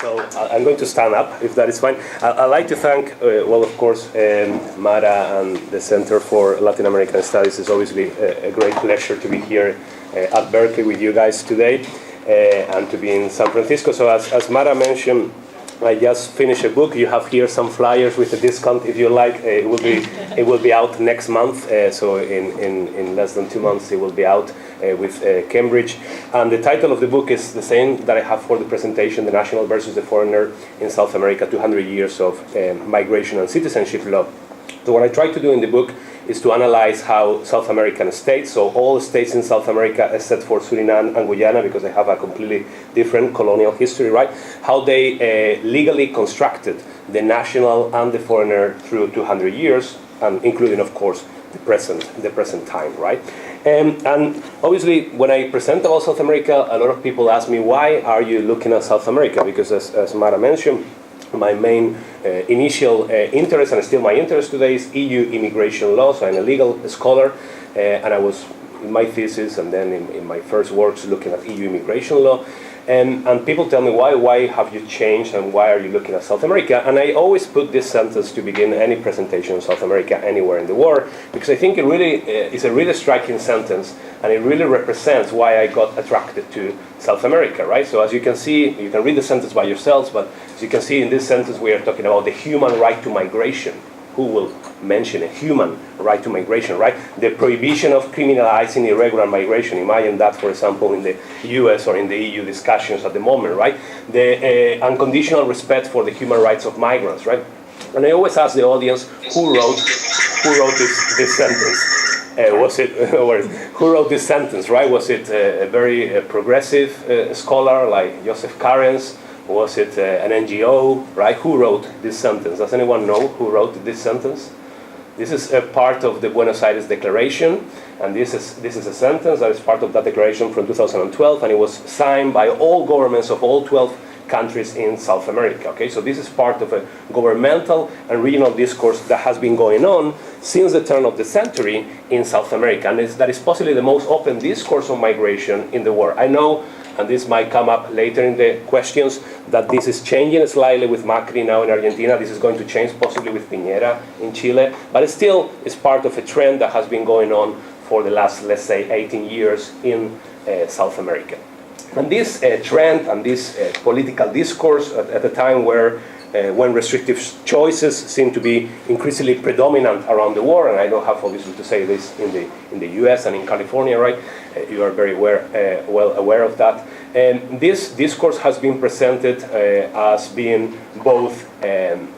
So I'm going to stand up, if that is fine. I'd like to thank, of course, Mara and the Center for Latin American Studies. It's obviously a great pleasure to be here at Berkeley with you guys today and to be in San Francisco. So as Mara mentioned, I just finished a book. You have here some flyers with a discount if you like. It will be out next month. So in less than 2 months it will be out with Cambridge. And the title of the book is the same that I have for the presentation: The National versus the Foreigner in South America, 200 Years of Migration and Citizenship Law. So what I try to do in the book is to analyze how South American states, so all states in South America except for Suriname and Guyana, because they have a completely different colonial history, right? How they legally constructed the national and the foreigner through 200 years, and including, of course, the present time, right? And obviously, when I present about South America, a lot of people ask me, why are you looking at South America? Because as Mara mentioned, my main initial interest, and still my interest today, is EU immigration law. So I'm a legal scholar, and I was in my thesis and then in my first works looking at EU immigration law. And people tell me, why have you changed and why are you looking at South America? And I always put this sentence to begin any presentation on South America anywhere in the world, because I think it really is a really striking sentence, and it really represents why I got attracted to South America, right? So as you can see, you can read the sentence by yourselves, but as you can see in this sentence, we are talking about the human right to migration. Who will mention a human right to migration, right? The prohibition of criminalizing irregular migration. Imagine that, for example, in the US or in the EU discussions at the moment, right? The unconditional respect for the human rights of migrants, right? And I always ask the audience, who wrote this sentence? Who wrote this sentence, right? Was it a very progressive scholar like Joseph Carens? Was it an NGO, right? Who wrote this sentence? Does anyone know who wrote this sentence? This is a part of the Buenos Aires Declaration, and this is a sentence that is part of that declaration from 2012, and it was signed by all governments of all 12 countries in South America. Okay, so this is part of a governmental and regional discourse that has been going on since the turn of the century in South America, and that is possibly the most open discourse on migration in the world. I know, and this might come up later in the questions, that this is changing slightly with Macri now in Argentina. This is going to change possibly with Piñera in Chile, but it still is part of a trend that has been going on for the last, let's say, 18 years in South America. And this trend and this political discourse at a time where when restrictive choices seem to be increasingly predominant around the world, and I don't have obviously to say this in the US and in California, right? You are very well aware of that. This discourse has been presented as being both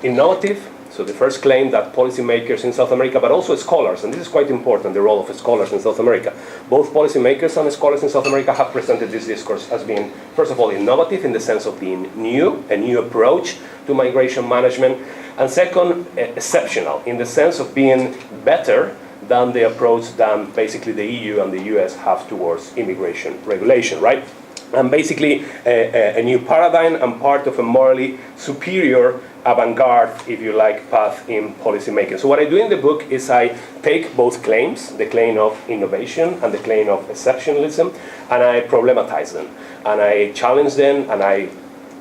innovative. So the first claim that policymakers in South America, but also scholars, and this is quite important, the role of scholars in South America. Both policymakers and scholars in South America have presented this discourse as being, first of all, innovative in the sense of being new, a new approach to migration management, and second, exceptional in the sense of being better than the approach that basically the EU and the US have towards immigration regulation, right? And basically a new paradigm and part of a morally superior avant-garde, if you like, path in policy making. So what I do in the book is I take both claims, the claim of innovation and the claim of exceptionalism, and I problematize them, and I challenge them, and I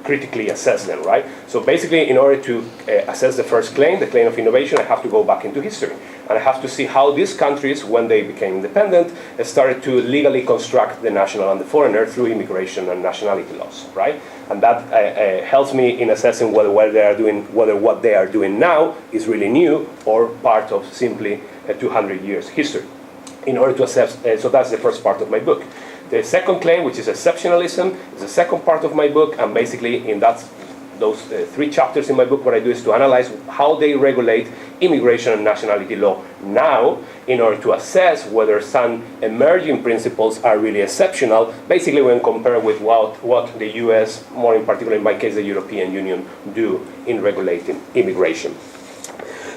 critically assess them, right? So basically, in order to assess the first claim, the claim of innovation, I have to go back into history. And I have to see how these countries, when they became independent, started to legally construct the national and the foreigner through immigration and nationality laws, right? And that helps me in assessing whether what they are doing now is really new or part of simply a 200 years history. In order to assess, so that's the first part of my book. The second claim, which is exceptionalism, is the second part of my book, and basically in those 3 chapters in my book, what I do is to analyze how they regulate immigration and nationality law now in order to assess whether some emerging principles are really exceptional, basically when compared with what the US, more in particular in my case the European Union, do in regulating immigration.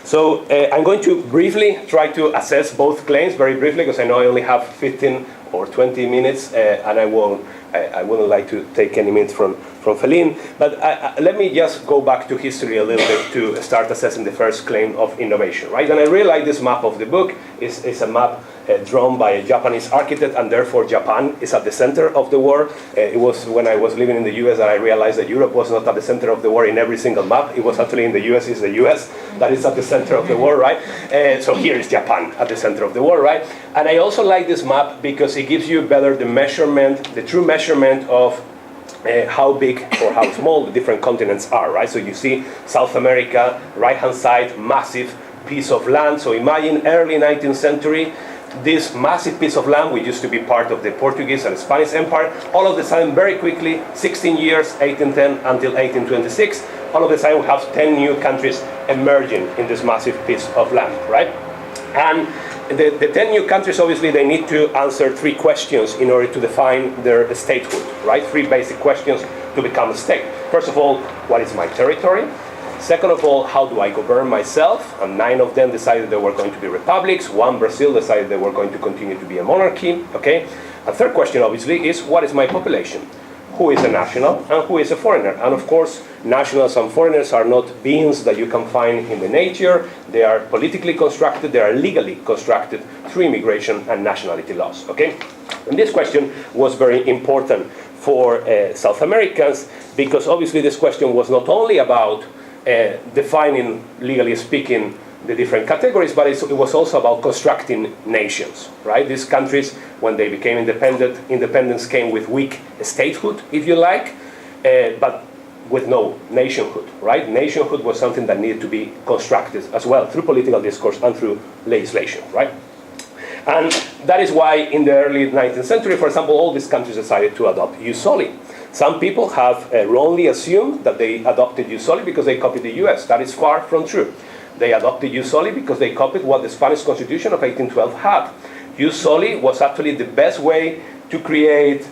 So I'm going to briefly try to assess both claims, very briefly, because I know I only have 15 or 20 minutes, and I wouldn't like to take any minutes from Feline. But let me just go back to history a little bit to start assessing the first claim of innovation, right? And I really like this map of the book. It's a map drawn by a Japanese architect, and therefore Japan is at the center of the war. It was when I was living in the US that I realized that Europe was not at the center of the war in every single map. It was actually in the US, it's the US that is at the center of the war, right? So here is Japan at the center of the war, right? And I also like this map because it gives you better the measurement, the true measurement of how big or how small the different continents are, right? So you see South America, right-hand side, massive piece of land. So imagine early 19th century, this massive piece of land, which used to be part of the Portuguese and Spanish Empire, all of a sudden, very quickly, 16 years, 1810 until 1826, all of a sudden we have 10 new countries emerging in this massive piece of land, right? And the 10 new countries, obviously, they need to answer 3 questions in order to define their statehood, right? 3 basic questions to become a state. First of all, what is my territory? Second of all, how do I govern myself? And 9 of them decided they were going to be republics. 1, Brazil, decided they were going to continue to be a monarchy, okay? And third question, obviously, is what is my population? Who is a national and who is a foreigner? And of course, nationals and foreigners are not beings that you can find in the nature. They are politically constructed, they are legally constructed through immigration and nationality laws, okay? And this question was very important for South Americans, because obviously this question was not only about defining, legally speaking, the different categories, but it was also about constructing nations, right? These countries, when they became independent, independence came with weak statehood, if you like, but with no nationhood, right? Nationhood was something that needed to be constructed as well through political discourse and through legislation, right? And that is why in the early 19th century, for example, all these countries decided to adopt jus soli. Some people have wrongly assumed that they adopted jus soli because they copied the US. That is far from true. They adopted jus soli because they copied what the Spanish Constitution of 1812 had. Jus soli was actually the best way to create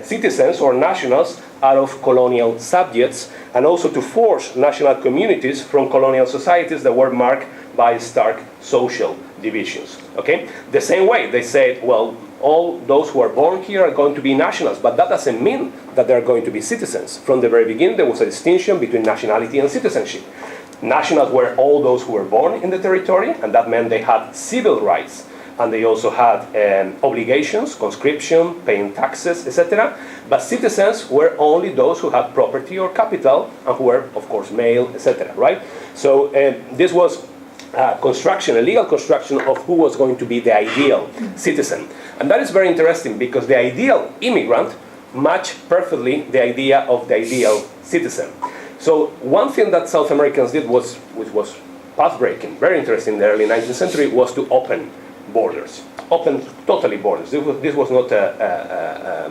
citizens or nationals out of colonial subjects, and also to force national communities from colonial societies that were marked by stark social divisions. Okay? The same way they said, well, all those who are born here are going to be nationals, but that doesn't mean that they're going to be citizens. From the very beginning, there was a distinction between nationality and citizenship. Nationals were all those who were born in the territory, and that meant they had civil rights, and they also had obligations, conscription, paying taxes, etc. But citizens were only those who had property or capital, and who were, of course, male, etc. Right? So this was construction, a legal construction of who was going to be the ideal citizen. And that is very interesting, because the ideal immigrant matched perfectly the idea of the ideal citizen. So one thing that South Americans did was, which was path-breaking, very interesting in the early 19th century, was to open borders. Open totally borders. This was not a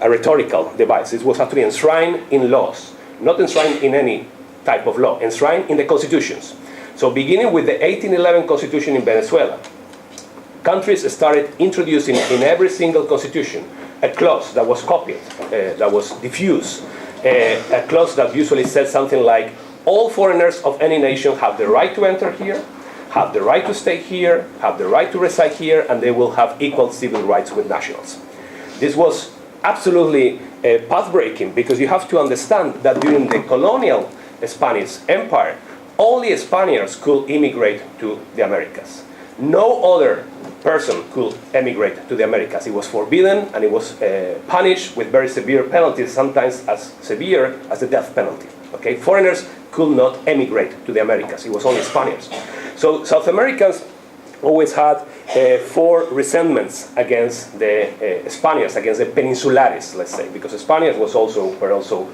rhetorical device. It was actually enshrined in laws, not enshrined in any type of law, enshrined in the constitutions. So beginning with the 1811 constitution in Venezuela, countries started introducing in every single constitution a clause that was copied, that was diffused, a clause that usually said something like, all foreigners of any nation have the right to enter here, have the right to stay here, have the right to reside here, and they will have equal civil rights with nationals. This was absolutely path-breaking, because you have to understand that during the colonial Spanish Empire, only Spaniards could immigrate to the Americas. No other person could emigrate to the Americas. It was forbidden, and it was punished with very severe penalties, sometimes as severe as the death penalty. Okay? Foreigners could not emigrate to the Americas. It was only Spaniards. So South Americans always had 4 resentments against the Spaniards, against the Peninsulares, let's say, because the Spaniards were also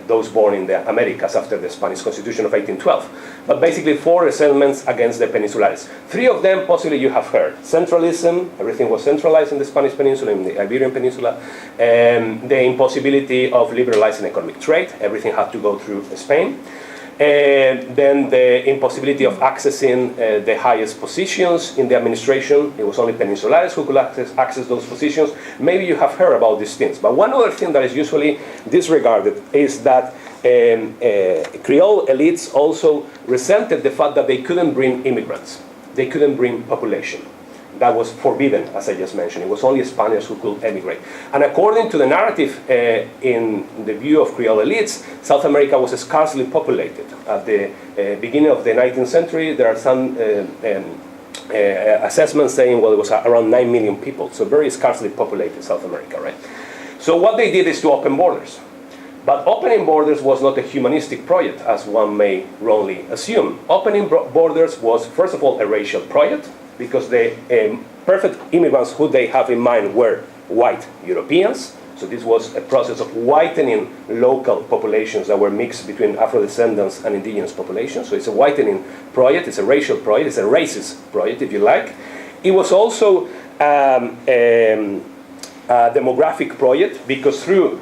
those born in the Americas after the Spanish Constitution of 1812. But basically 4 resentments against the Peninsulares. 3 of them possibly you have heard. Centralism, everything was centralized in the Spanish Peninsula, in the Iberian Peninsula. The impossibility of liberalizing economic trade, everything had to go through Spain. Then the impossibility of accessing the highest positions in the administration. It was only Peninsulares who could access those positions. Maybe you have heard about these things. But one other thing that is usually disregarded is that Creole elites also resented the fact that they couldn't bring immigrants. They couldn't bring population. that was forbidden, as I just mentioned. It was only Spaniards who could emigrate. And according to the narrative in the view of Creole elites, South America was scarcely populated. At the beginning of the 19th century, there are some assessments saying, well, it was around 9 million people, so very scarcely populated South America, right? So what they did is to open borders. But opening borders was not a humanistic project, as one may wrongly assume. Opening borders was, first of all, a racial project, because the perfect immigrants who they have in mind were white Europeans. So this was a process of whitening local populations that were mixed between Afro-descendants and indigenous populations. So it's a whitening project, it's a racial project, it's a racist project, if you like. It was also a demographic project, because through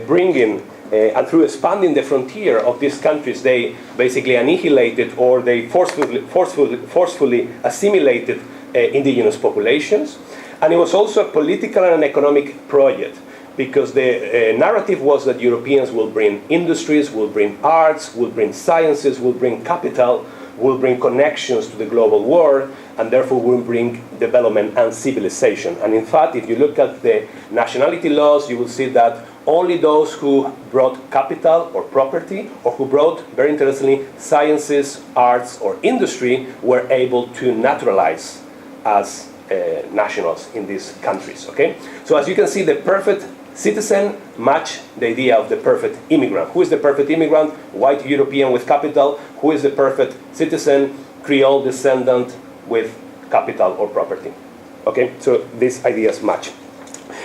bringing and through expanding the frontier of these countries, they basically annihilated or they forcefully assimilated indigenous populations. And it was also a political and an economic project, because the narrative was that Europeans will bring industries, will bring arts, will bring sciences, will bring capital, will bring connections to the global world, and therefore will bring development and civilization. And in fact, if you look at the nationality laws, you will see that only those who brought capital or property, or who brought, very interestingly, sciences, arts, or industry, were able to naturalize as nationals in these countries, okay? So as you can see, the perfect citizen match the idea of the perfect immigrant. Who is the perfect immigrant? White European with capital. Who is the perfect citizen? Creole descendant with capital or property. Okay, so these ideas match.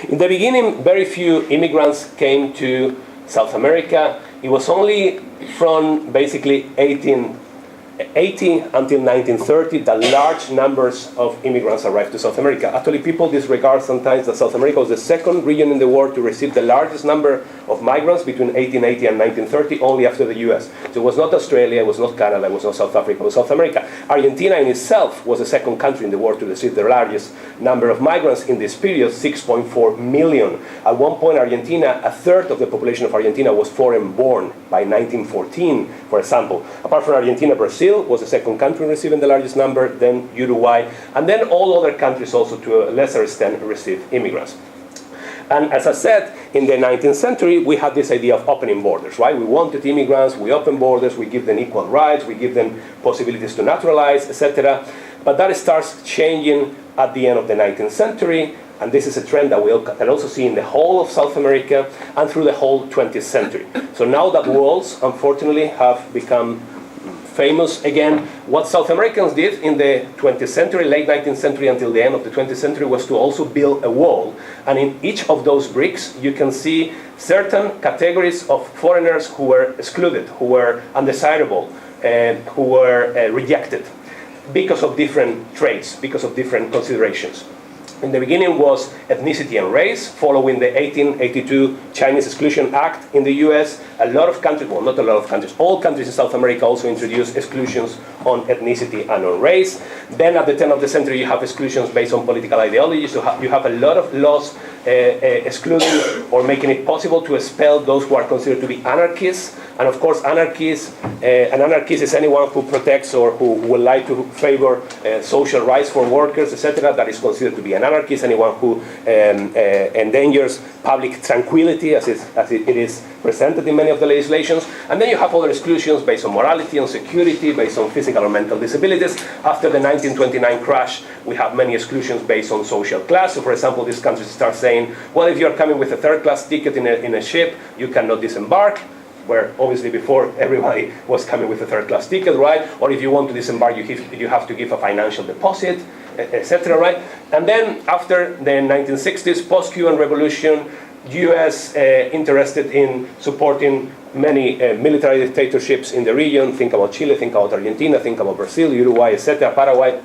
In the beginning, very few immigrants came to South America. It was only from basically 1880 until 1930 that large numbers of immigrants arrived to South America. Actually, people disregard sometimes that South America was the second region in the world to receive the largest number of migrants between 1880 and 1930, only after the US. So it was not Australia, it was not Canada, it was not South Africa, it was South America. Argentina in itself was the second country in the world to receive the largest number of migrants in this period, 6.4 million. At one point, Argentina, a third of the population of Argentina was foreign born by 1914, for example. Apart from Argentina, Brazil was the second country receiving the largest number, then Uruguay, and then all other countries also to a lesser extent received immigrants. And as I said, in the 19th century, we had this idea of opening borders, right? We wanted immigrants, we open borders, we give them equal rights, we give them possibilities to naturalize, etc. But that starts changing at the end of the 19th century, and this is a trend that we can also see in the whole of South America and through the whole 20th century. So now that walls, unfortunately, have become famous again, what South Americans did in the 20th century, late 19th century until the end of the 20th century, was to also build a wall. And in each of those bricks, you can see certain categories of foreigners who were excluded, who were undesirable, who were rejected because of different traits, because of different considerations. In the beginning was ethnicity and race, following the 1882 Chinese Exclusion Act in the US. A lot of countries, well, not a lot of countries, all countries in South America also introduced exclusions on ethnicity and on race. Then at the turn of the century, you have exclusions based on political ideologies. So you have a lot of laws excluding or making it possible to expel those who are considered to be anarchists. And of course, an anarchist is anyone who protects or who would like to favor social rights for workers, etc. That is considered to be an anarchist. Anyone who endangers public tranquility, as it is presented in many of the legislations. And then you have other exclusions based on morality, on security, based on physical or mental disabilities. After the 1929 crash, we have many exclusions based on social class. So for example, these countries start saying, well, if you're coming with a third-class ticket in a ship, you cannot disembark, where obviously before everybody was coming with a third-class ticket, right? Or if you want to disembark, you have to give a financial deposit, etc., right? And then after the 1960s, post-Cuban revolution, US interested in supporting many military dictatorships in the region. Think about Chile, think about Argentina, think about Brazil, Uruguay, etc., Paraguay.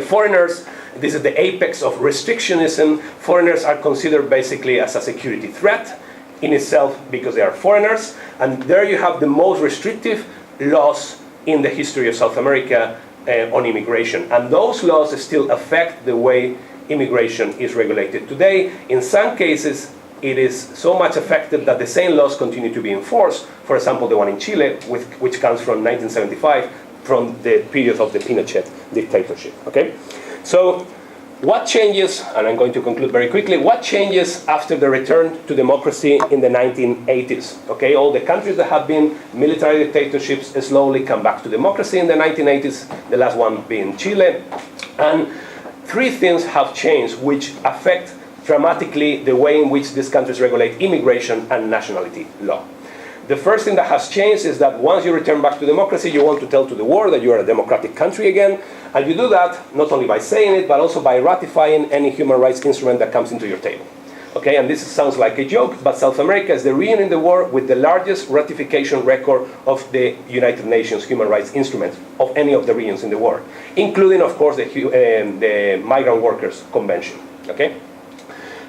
Foreigners, this is the apex of restrictionism. Foreigners are considered basically as a security threat in itself because they are foreigners. And there you have the most restrictive laws in the history of South America on immigration. And those laws still affect the way immigration is regulated today. In some cases, it is so much affected that the same laws continue to be enforced. For example, the one in Chile, which comes from 1975, from the period of the Pinochet dictatorship. Okay, so What changes, and I'm going to conclude very quickly, what changes after the return to democracy in the 1980s? Okay, all the countries that have been military dictatorships slowly come back to democracy in the 1980s, the last one being Chile. And three things have changed which affect dramatically the way in which these countries regulate immigration and nationality law. The first thing that has changed is that once you return back to democracy, you want to tell to the world that you are a democratic country again. And you do that not only by saying it, but also by ratifying any human rights instrument that comes into your table. Okay, and this sounds like a joke, but South America is the region in the world with the largest ratification record of the United Nations human rights instrument of any of the regions in the world, including, of course, the Migrant Workers Convention. Okay?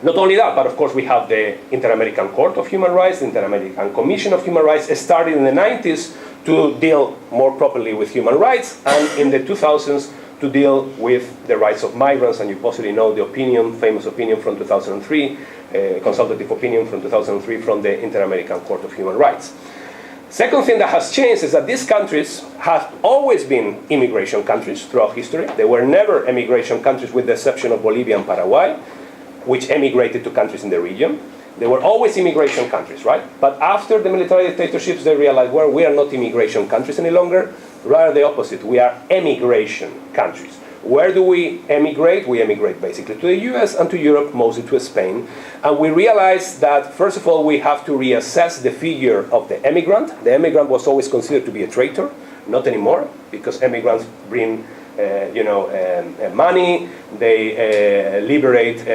Not only that, but of course we have the Inter-American Court of Human Rights, the Inter-American Commission of Human Rights, started in the 90s to deal more properly with human rights, and in the 2000s to deal with the rights of migrants, and you possibly know the opinion, famous opinion from 2003, consultative opinion from 2003 from the Inter-American Court of Human Rights. Second thing that has changed is that these countries have always been immigration countries throughout history. They were never emigration countries with the exception of Bolivia and Paraguay, which emigrated to countries in the region. They were always immigration countries, right? But after the military dictatorships, they realized, well, we are not immigration countries any longer, rather the opposite. We are emigration countries. Where do we emigrate? We emigrate basically to the US and to Europe, mostly to Spain. And we realized that, first of all, we have to reassess the figure of the emigrant. The emigrant was always considered to be a traitor, not anymore, because emigrants bring money, they liberate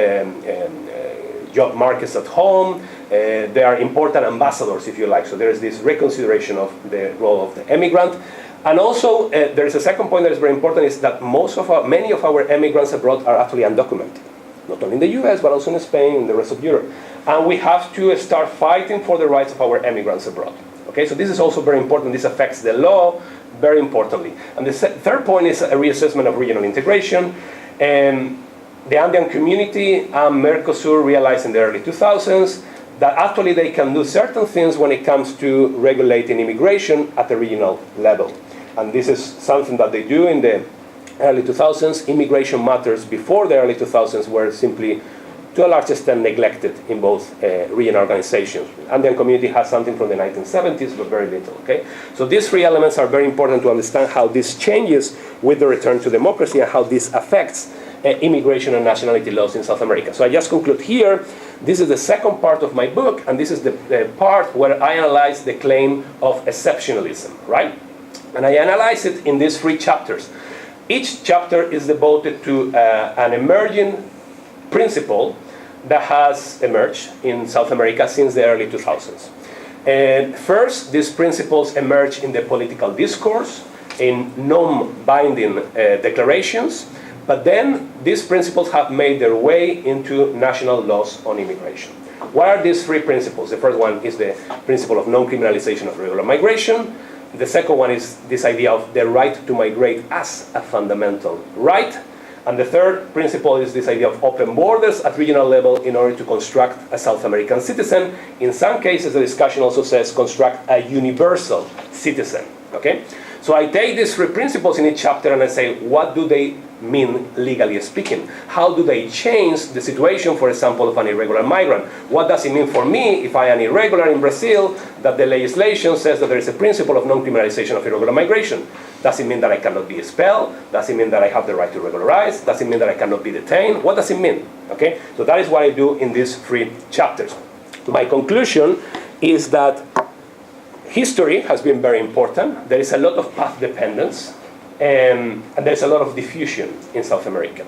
job markets at home, they are important ambassadors, if you like. So there is this reconsideration of the role of the emigrant. And also, there is a second point that is very important, is that many of our emigrants abroad are actually undocumented. Not only in the US, but also in Spain and the rest of Europe. And we have to start fighting for the rights of our emigrants abroad. Okay, so this is also very important. This affects the law very importantly. And the third point is a reassessment of regional integration. The Andean community and Mercosur realized in the early 2000s that actually they can do certain things when it comes to regulating immigration at the regional level. And this is something that they do in the early 2000s. Immigration matters before the early 2000s were simply, to a large extent, neglected in both regional organizations. Andean community has something from the 1970s, but very little, okay? So these three elements are very important to understand how this changes with the return to democracy and how this affects immigration and nationality laws in South America. So I just conclude here. This is the second part of my book, and this is the part where I analyze the claim of exceptionalism, right? And I analyze it in these three chapters. Each chapter is devoted to an emerging principle that has emerged in South America since the early 2000s. And first, these principles emerge in the political discourse, in non-binding declarations, but then these principles have made their way into national laws on immigration. What are these three principles? The first one is the principle of non-criminalization of regular migration. The second one is this idea of the right to migrate as a fundamental right. And the third principle is this idea of open borders at regional level in order to construct a South American citizen. In some cases, the discussion also says construct a universal citizen. Okay? So I take these three principles in each chapter and I say, what do they mean legally speaking? How do they change the situation, for example, of an irregular migrant? What does it mean for me if I am irregular in Brazil, that the legislation says that there is a principle of non-criminalization of irregular migration? Does it mean that I cannot be expelled? Does it mean that I have the right to regularize? Does it mean that I cannot be detained? What does it mean? Okay? So that is what I do in these three chapters. My conclusion is that history has been very important. There is a lot of path dependence, and there's a lot of diffusion in South America.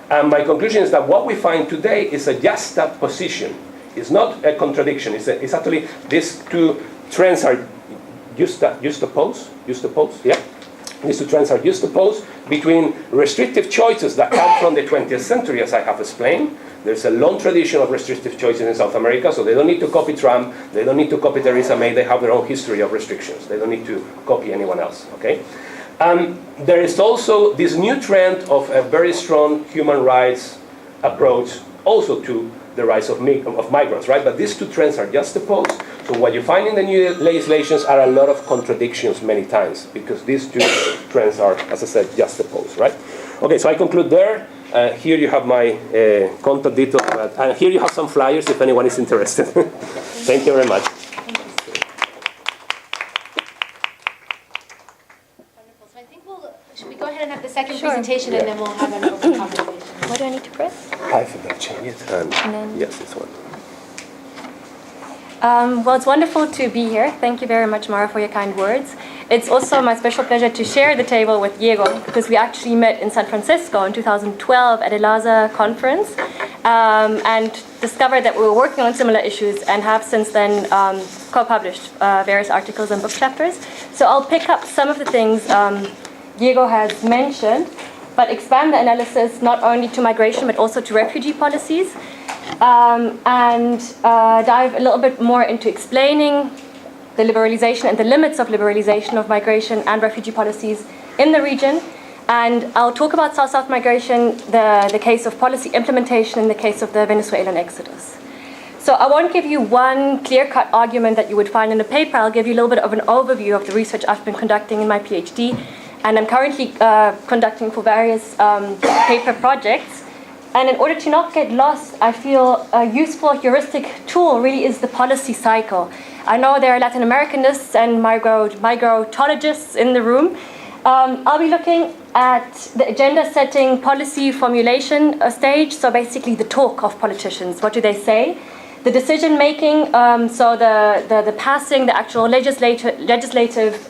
And my conclusion is that what we find today is a juxtaposition. It's not a contradiction. It's actually these two trends are juxtaposed. Yeah. These two trends are juxtaposed between restrictive choices that come from the 20th century, as I have explained. There's a long tradition of restrictive choices in South America, so they don't need to copy Trump, they don't need to copy Theresa May, they have their own history of restrictions. They don't need to copy anyone else, okay? And there is also this new trend of a very strong human rights approach also to the rights of migrants, right? But these two trends are juxtaposed. So what you find in the new legislations are a lot of contradictions many times, because these two trends are, as I said, juxtaposed, right? Okay, so I conclude there. Here you have my contact details, and here you have some flyers if anyone is interested. Thank you very much. Wonderful. So I think should we go ahead and have the second presentation, and then we'll have an open conversation. What do I need to press? I think I'll change it. And yes, this one. Well, it's wonderful to be here. Thank you very much, Mara, for your kind words. It's also my special pleasure to share the table with Diego, because we actually met in San Francisco in 2012 at a LASA conference and discovered that we were working on similar issues and have since then co-published various articles and book chapters. So I'll pick up some of the things Diego has mentioned, but expand the analysis not only to migration but also to refugee policies, and dive a little bit more into explaining the liberalization and the limits of liberalization of migration and refugee policies in the region. And I'll talk about South-South migration, the case of policy implementation in the case of the Venezuelan exodus. So I won't give you one clear-cut argument that you would find in a paper. I'll give you a little bit of an overview of the research I've been conducting in my PhD, and I'm currently conducting for various paper projects. And in order to not get lost, I feel a useful heuristic tool really is the policy cycle. I know there are Latin Americanists and migrotologists in the room. I'll be looking at the agenda-setting policy formulation stage, so basically the talk of politicians. What do they say? The decision-making, so the passing, the actual legislative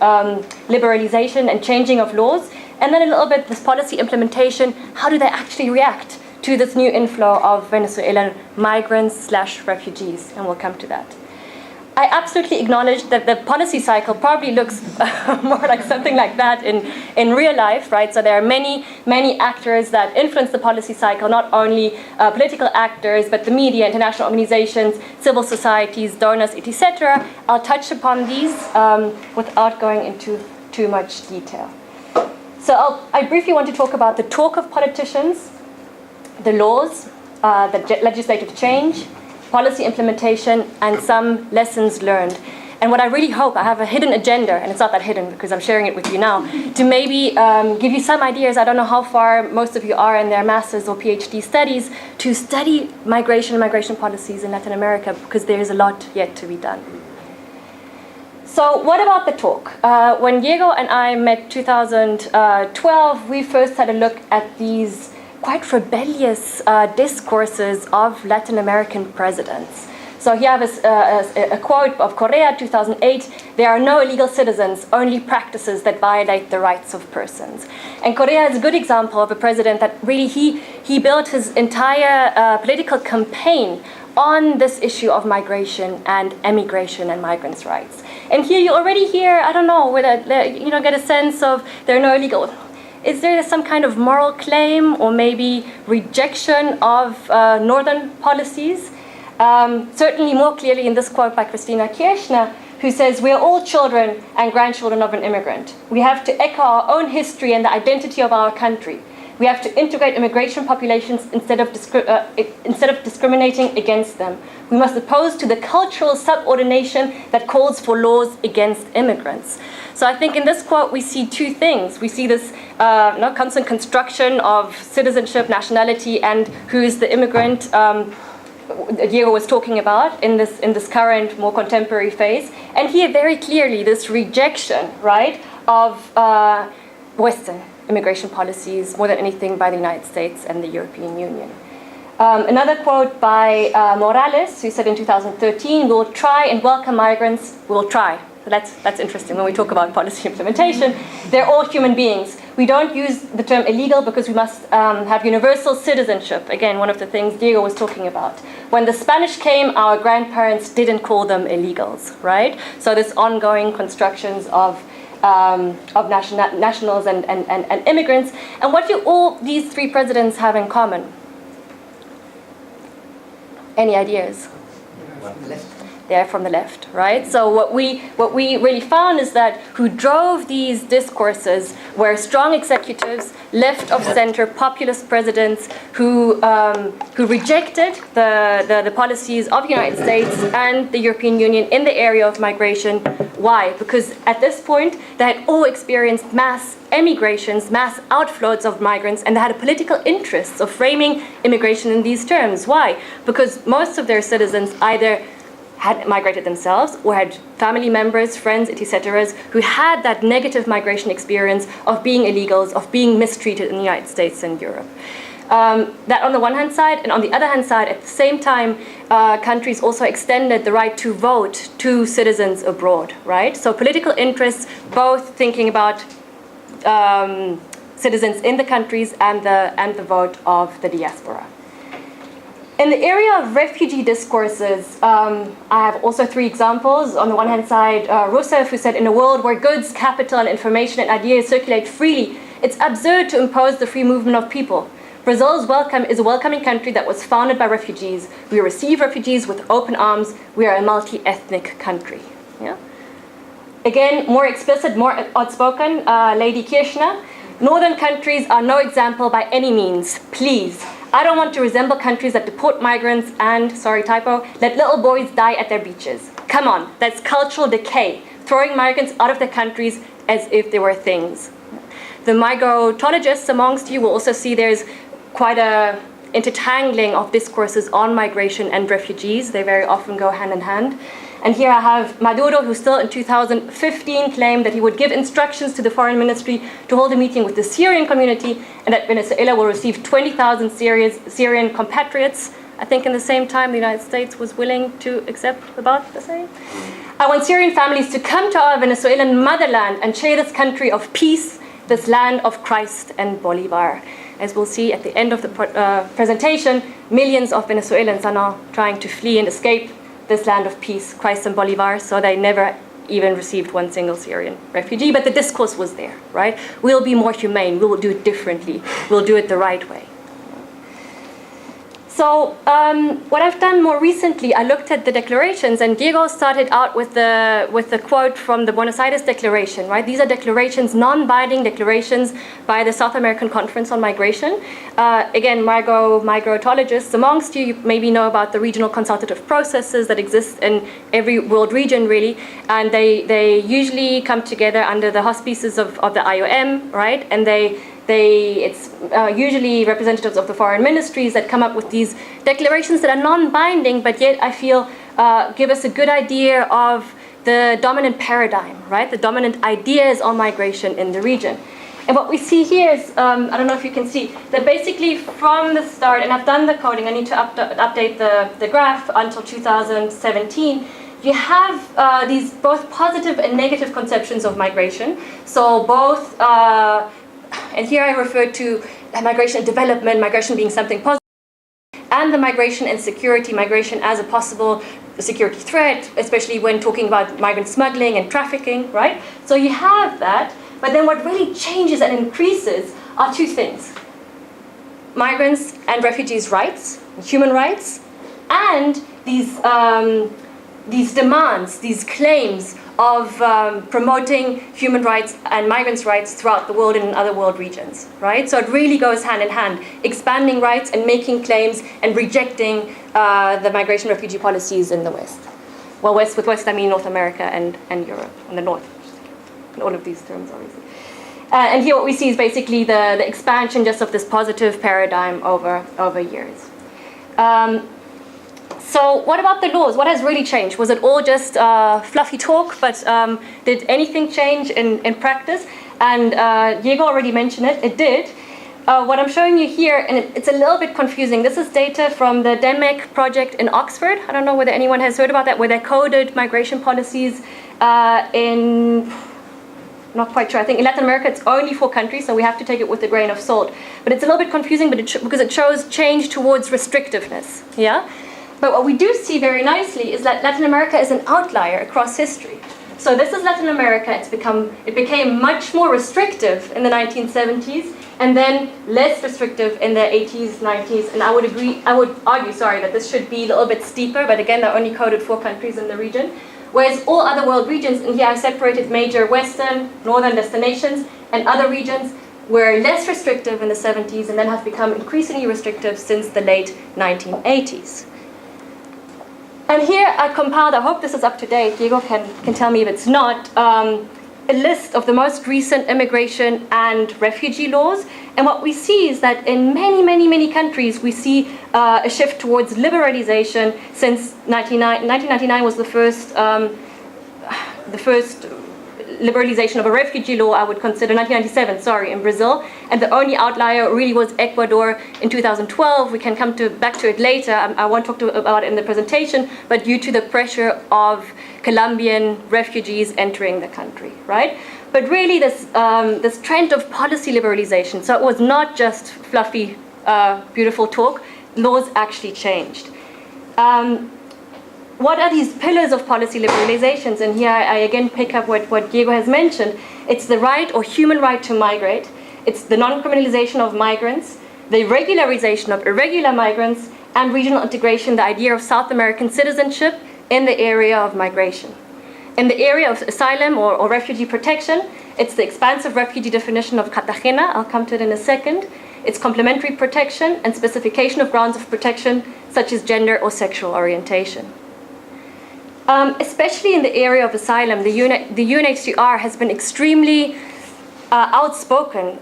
liberalization and changing of laws, and then a little bit this policy implementation. How do they actually react to this new inflow of Venezuelan migrants/refugees? And we'll come to that. I absolutely acknowledge that the policy cycle probably looks more like something like that in real life, right? So there are many actors that influence the policy cycle, not only political actors, but the media, international organizations, civil societies, donors, etc. I'll touch upon these without going into too much detail. So I briefly want to talk about the talk of politicians, the laws, the legislative change, policy implementation, and some lessons learned. And what I really hope, I have a hidden agenda, and it's not that hidden because I'm sharing it with you now, to maybe give you some ideas. I don't know how far most of you are in their master's or PhD studies to study migration policies in Latin America, because there is a lot yet to be done. So what about the talk? When Diego and I met 2012, we first had a look at these quite rebellious discourses of Latin American presidents. So here I have a quote of Correa, 2008, "There are no illegal citizens, only practices that violate the rights of persons." And Correa is a good example of a president that really, he built his entire political campaign on this issue of migration and emigration and migrants' rights. And here you already hear, I don't know, get a sense of there are no illegal. Is there some kind of moral claim or maybe rejection of northern policies? Certainly more clearly in this quote by Christina Kirchner, who says, "We are all children and grandchildren of an immigrant. We have to echo our own history and the identity of our country. We have to integrate immigration populations instead of discriminating against them. We must oppose to the cultural subordination that calls for laws against immigrants." So I think in this quote we see two things. We see this constant construction of citizenship, nationality, and who's the immigrant Diego was talking about in this current, more contemporary phase. And here very clearly this rejection, right, of Western immigration policies more than anything by the United States and the European Union. Another quote by Morales, who said in 2013, "We will try and welcome migrants, we will try." So that's interesting when we talk about policy implementation. They're all human beings. We don't use the term illegal because we must have universal citizenship. Again, one of the things Diego was talking about. When the Spanish came, our grandparents didn't call them illegals, right? So this ongoing constructions of nationals and immigrants. And what do all these three presidents have in common? Any ideas? They're from the left, right? So what we really found is that who drove these discourses were strong executives, left of center, populist presidents who rejected the policies of the United States and the European Union in the area of migration, Why? Because at this point, they had all experienced mass emigrations, mass outflows of migrants, and they had a political interest of framing immigration in these terms. Why? Because most of their citizens either had migrated themselves or had family members, friends, etc., who had that negative migration experience of being illegals, of being mistreated in the United States and Europe. That on the one hand side, and on the other hand side, at the same time, countries also extended the right to vote to citizens abroad, right? So political interests, both thinking about citizens in the countries and the vote of the diaspora. In the area of refugee discourses, I have also three examples. On the one hand side, Rousseff, who said, in a world where goods, capital, and information and ideas circulate freely, it's absurd to impose the free movement of people. Brazil's welcome is a welcoming country that was founded by refugees. We receive refugees with open arms. We are a multi-ethnic country. Yeah? Again, more explicit, more outspoken, Lady Kirchner. Northern countries are no example by any means. Please. I don't want to resemble countries that deport migrants and, sorry typo, let little boys die at their beaches. Come on, that's cultural decay, throwing migrants out of their countries as if they were things. The migrotologists amongst you will also see there's quite a intertangling of discourses on migration and refugees. They very often go hand in hand. And here I have Maduro, who still in 2015 claimed that he would give instructions to the foreign ministry to hold a meeting with the Syrian community and that Venezuela will receive 20,000 Syrian compatriots. I think in the same time the United States was willing to accept about the same. I want Syrian families to come to our Venezuelan motherland and share this country of peace, this land of Christ and Bolivar. As we'll see at the end of the presentation, millions of Venezuelans are now trying to flee and escape this land of peace, Christ and Bolivar, so they never even received one single Syrian refugee, but the discourse was there, right? We'll be more humane, we will do it differently, we'll do it the right way. So what I've done more recently, I looked at the declarations, and Diego started out with the quote from the Buenos Aires Declaration, right? These are declarations, non-binding declarations by the South American Conference on Migration. Again, migrotologists amongst you maybe know about the regional consultative processes that exist in every world region, really, and they usually come together under the auspices of the IOM, right? And it's usually representatives of the foreign ministries that come up with these declarations that are non-binding, but yet I feel give us a good idea of the dominant paradigm, right? The dominant ideas on migration in the region. And what we see here is, I don't know if you can see, that basically from the start, and I've done the coding, I need to update the graph until 2017, you have these both positive and negative conceptions of migration. So both, and here I refer to migration and development, migration being something positive, and the migration and security, migration as a possible security threat, especially when talking about migrant smuggling and trafficking, right? So you have that, but then what really changes and increases are two things. Migrants and refugees' rights, human rights, and these demands, these claims of promoting human rights and migrants' rights throughout the world and in other world regions, right? So it really goes hand in hand, expanding rights and making claims and rejecting the migration refugee policies in the West. Well, with West I mean North America and Europe, and the North, in all of these terms, obviously. And here what we see is basically the expansion just of this positive paradigm over years. So what about the laws? What has really changed? Was it all just fluffy talk, but did anything change in practice? And Diego already mentioned it, it did. What I'm showing you here, and it's a little bit confusing, this is data from the DEMEC project in Oxford. I don't know whether anyone has heard about that, where they coded migration policies in, not quite sure, I think in Latin America it's only 4 countries, so we have to take it with a grain of salt. But it's a little bit confusing because it shows change towards restrictiveness, yeah? But what we do see very nicely is that Latin America is an outlier across history. So this is Latin America. It became much more restrictive in the 1970s, and then less restrictive in the 80s, 90s. And I would argue, that this should be a little bit steeper. But again, there are only coded 4 countries in the region. Whereas all other world regions, and here I separated major Western, Northern destinations, and other regions were less restrictive in the 70s, and then have become increasingly restrictive since the late 1980s. And here I compiled, I hope this is up to date, Diego can tell me if it's not, a list of the most recent immigration and refugee laws. And what we see is that in many countries, we see a shift towards liberalization since 1999 was the first liberalization of a refugee law, I would consider, 1997, sorry, in Brazil. And the only outlier really was Ecuador in 2012. We can come back to it later. I won't talk about it in the presentation, but due to the pressure of Colombian refugees entering the country, right? But really this trend of policy liberalization, so it was not just fluffy, beautiful talk, laws actually changed. What are these pillars of policy liberalizations? And here I again pick up what Diego has mentioned. It's the right or human right to migrate. It's the non-criminalization of migrants, the regularization of irregular migrants, and regional integration, the idea of South American citizenship in the area of migration. In the area of asylum or refugee protection, it's the expansive refugee definition of Cartagena. I'll come to it in a second. It's complementary protection and specification of grounds of protection, such as gender or sexual orientation. Especially in the area of asylum, the UNHCR has been extremely outspoken,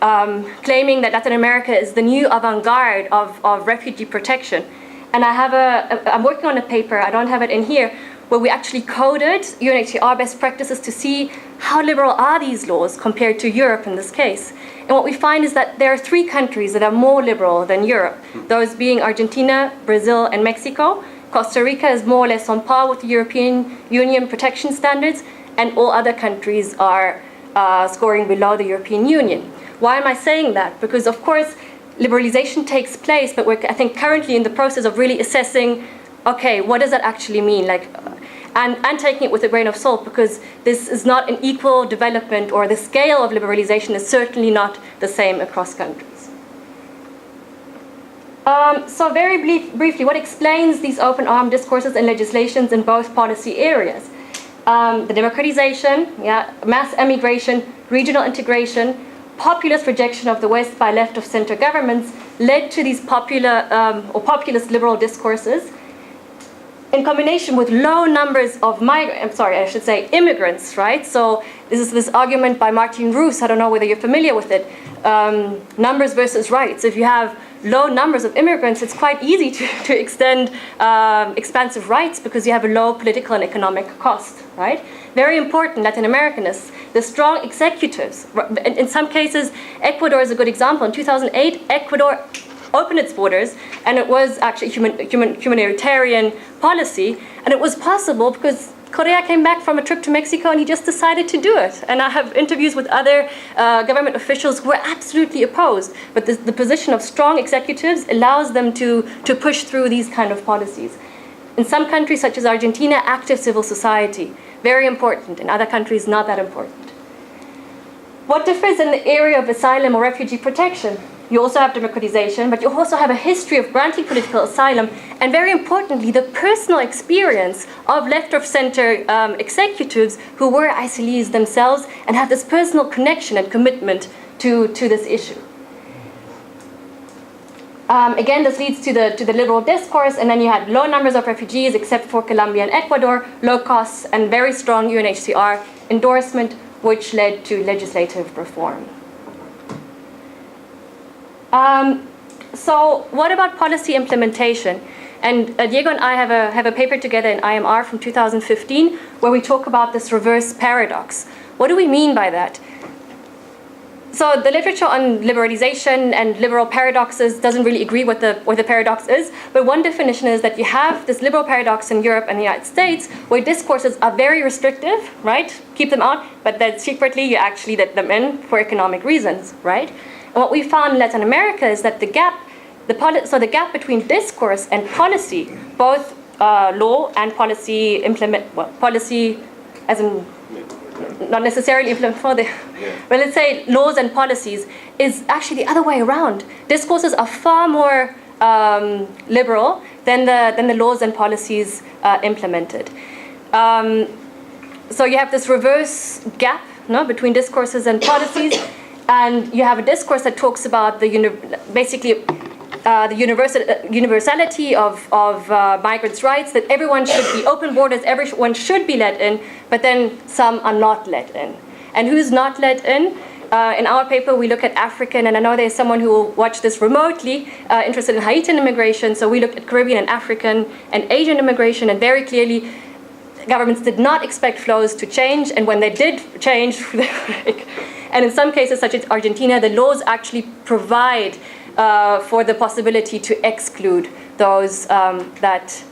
claiming that Latin America is the new avant-garde of refugee protection. And I'm working on a paper, I don't have it in here, where we actually coded UNHCR best practices to see how liberal are these laws compared to Europe in this case. And what we find is that there are 3 countries that are more liberal than Europe, those being Argentina, Brazil, and Mexico. Costa Rica is more or less on par with the European Union protection standards, and all other countries are scoring below the European Union. Why am I saying that? Because, of course, liberalization takes place, but we're, I think, currently in the process of really assessing, okay, what does that actually mean? And taking it with a grain of salt, because this is not an equal development, or the scale of liberalization is certainly not the same across countries. So very briefly, what explains these open arm discourses and legislations in both policy areas? The democratization, mass emigration, regional integration, populist rejection of the West by left of center governments led to these populist liberal discourses, in combination with low numbers of immigrants, right? So this is this argument by Martin Roos, I don't know whether you're familiar with it, numbers versus rights. If you have low numbers of immigrants, it's quite easy to extend expansive rights because you have a low political and economic cost, right? Very important, Latin Americanists, the strong executives. In some cases, Ecuador is a good example. In 2008, Ecuador opened its borders, and it was actually humanitarian policy, and it was possible because Correa came back from a trip to Mexico and he just decided to do it. And I have interviews with other government officials who are absolutely opposed, but the position of strong executives allows them to push through these kind of policies. In some countries, such as Argentina, active civil society, very important. In other countries, not that important. What differs in the area of asylum or refugee protection? You also have democratization, but you also have a history of granting political asylum, and very importantly, the personal experience of left of center executives who were asylees themselves and have this personal connection and commitment to this issue. Again, this leads to the liberal discourse, and then you had low numbers of refugees, except for Colombia and Ecuador, low costs, and very strong UNHCR endorsement, which led to legislative reform. So what about policy implementation? And Diego and I have a paper together in IMR from 2015 where we talk about this reverse paradox. What do we mean by that? So the literature on liberalization and liberal paradoxes doesn't really agree what the paradox is, but one definition is that you have this liberal paradox in Europe and the United States where discourses are very restrictive, right? Keep them out, but then secretly you actually let them in for economic reasons, right? And what we found in Latin America is that the gap between discourse and policy, both law and policy policy as in not necessarily implement for the, but let's say laws and policies, is actually the other way around. Discourses are far more liberal than the laws and policies implemented. So you have this reverse gap, between discourses and policies. And you have a discourse that talks about basically the universality of migrants' rights, that everyone should be open borders, everyone should be let in, but then some are not let in. And who's not let in? In our paper, we look at African, and I know there's someone who will watch this remotely, interested in Haitian immigration, so we looked at Caribbean and African and Asian immigration, and very clearly, governments did not expect flows to change, and when they did change, and in some cases, such as Argentina, the laws actually provide for the possibility to exclude those that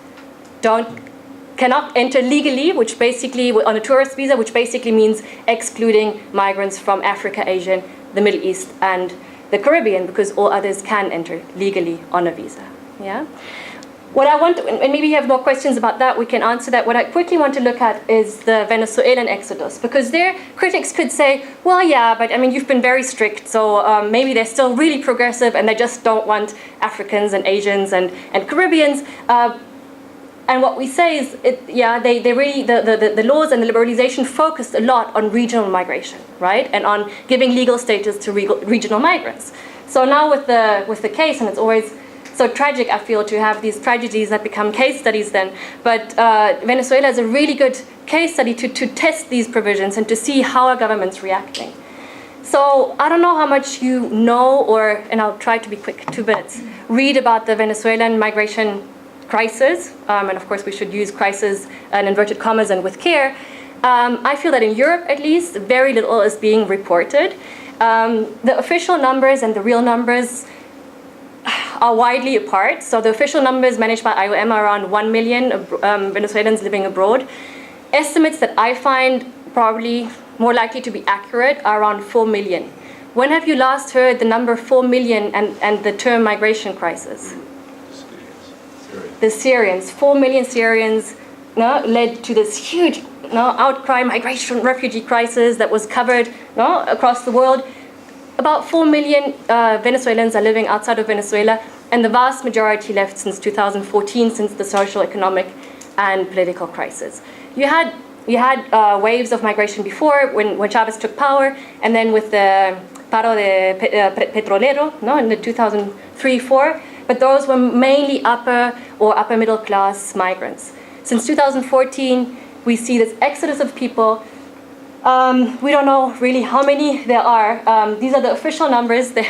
cannot enter legally, which basically, on a tourist visa, which basically means excluding migrants from Africa, Asia, the Middle East, and the Caribbean, because all others can enter legally on a visa. Yeah. What I want, and maybe you have more questions about that, we can answer that. What I quickly want to look at is the Venezuelan exodus, because their critics could say, well, yeah, but I mean, you've been very strict, so maybe they're still really progressive and they just don't want Africans and Asians and Caribbeans. And what we say is, they really, the laws and the liberalization focused a lot on regional migration, right? And on giving legal status to regional migrants. So now with the case, and it's always so tragic, I feel, to have these tragedies that become case studies then. But Venezuela is a really good case study to test these provisions and to see how our government's reacting. So I don't know how much you know, and I'll try to be quick, 2 minutes, read about the Venezuelan migration crisis, and of course we should use crisis in inverted commas and with care. I feel that in Europe, at least, very little is being reported. The official numbers and the real numbers are widely apart. So the official numbers managed by IOM are around 1 million Venezuelans living abroad. Estimates that I find probably more likely to be accurate are around 4 million. When have you last heard the number 4 million and the term migration crisis? The Syrians, 4 million Syrians led to this huge outcry, migration, refugee crisis that was covered across the world. About 4 million Venezuelans are living outside of Venezuela, and the vast majority left since 2014, since the social, economic, and political crisis. You had waves of migration before when Chavez took power, and then with the paro de petrolero in the 2003-4, but those were mainly upper or upper middle class migrants. Since 2014, we see this exodus of people. We don't know really how many there are. These are the official numbers. They're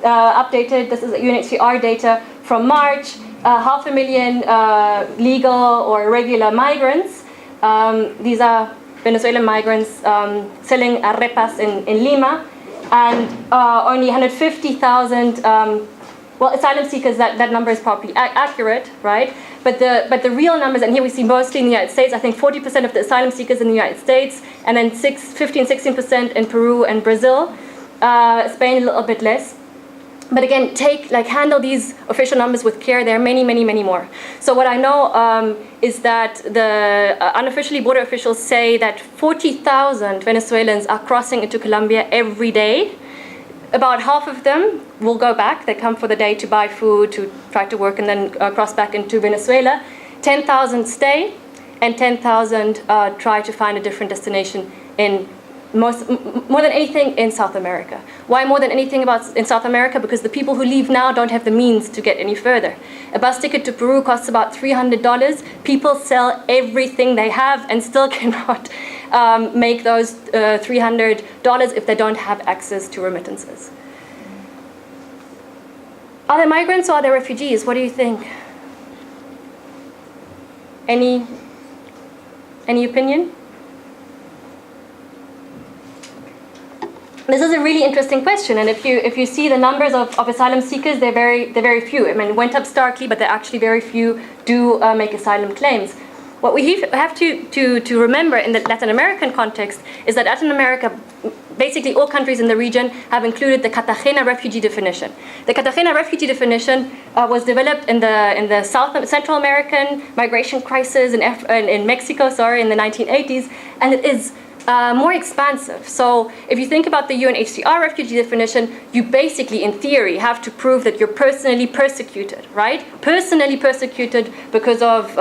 updated. This is UNHCR data from March. 500,000 legal or irregular migrants. These are Venezuelan migrants selling arepas in Lima, and only 150,000 asylum seekers. That number is probably accurate, right? But the real numbers, and here we see mostly in the United States, I think 40% of the asylum seekers in the United States, and then 15-16% in Peru and Brazil. Spain a little bit less. But again, handle these official numbers with care. There are many, many, many more. So what I know is that the unofficially border officials say that 40,000 Venezuelans are crossing into Colombia every day. About half of them will go back. They come for the day to buy food, to try to work, and then cross back into Venezuela. 10,000 stay, and 10,000 try to find a different destination in more than anything in South America. Why more than anything in South America? Because the people who leave now don't have the means to get any further. A bus ticket to Peru costs about $300. People sell everything they have and still cannot make those $300 if they don't have access to remittances. Are they migrants or are they refugees? What do you think? Any opinion? This is a really interesting question, and if you see the numbers of asylum seekers, they're very few. I mean, it went up starkly, but there are actually very few do make asylum claims. What we have to remember in the Latin American context is that Latin America, basically all countries in the region, have included the Cartagena refugee definition. The Cartagena refugee definition was developed in the Central American migration crisis in Mexico, in the 1980s, and it is more expansive. So if you think about the UNHCR refugee definition, you basically, in theory, have to prove that you're personally persecuted, right? Personally persecuted because of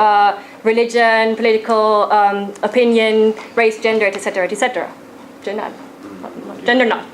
religion, political opinion, race, gender, etc., etc. Gender not.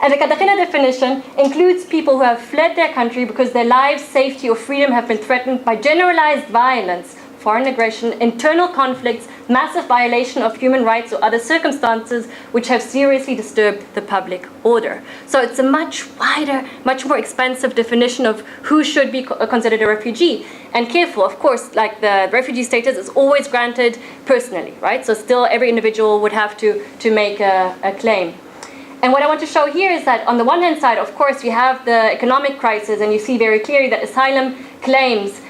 And the Cartagena definition includes people who have fled their country because their lives, safety, or freedom have been threatened by generalized violence, foreign aggression, internal conflicts, massive violation of human rights or other circumstances which have seriously disturbed the public order. So it's a much wider, much more expansive definition of who should be considered a refugee. And careful, of course, like the refugee status is always granted personally, right? So still every individual would have to make a claim. And what I want to show here is that on the one hand side, of course, we have the economic crisis, and you see very clearly that asylum claims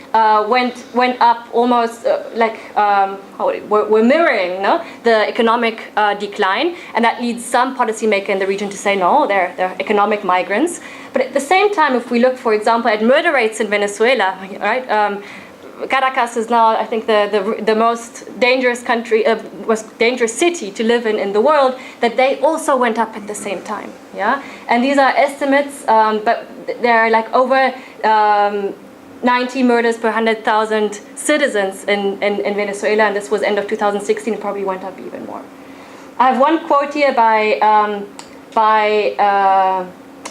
went up almost we're mirroring the economic decline, and that leads some policymaker in the region to say no, they're economic migrants. But at the same time, if we look, for example, at murder rates in Venezuela, right? Caracas is now, I think, the most dangerous country, most dangerous city to live in the world. That they also went up at the same time. Yeah, and these are estimates, but they're like over 90 murders per 100,000 citizens in Venezuela, and this was end of 2016. It probably went up even more. I have one quote here by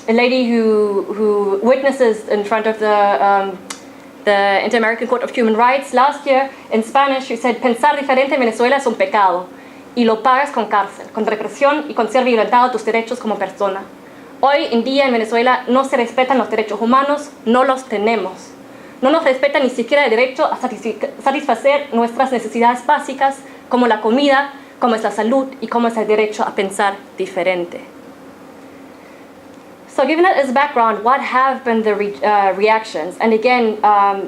a lady who witnesses in front of the Inter-American Court of Human Rights last year. In Spanish, she said, "Pensar diferente en Venezuela es un pecado, y lo pagas con cárcel, con represión y con ser violentado tus derechos como persona. Hoy en día en Venezuela no se respetan los derechos humanos, no los tenemos. No nos respeta ni siquiera el derecho a satisfacer nuestras necesidades básicas, como la comida, como es la salud y como es el derecho a pensar diferente." So given that as background, what have been the reactions? And again,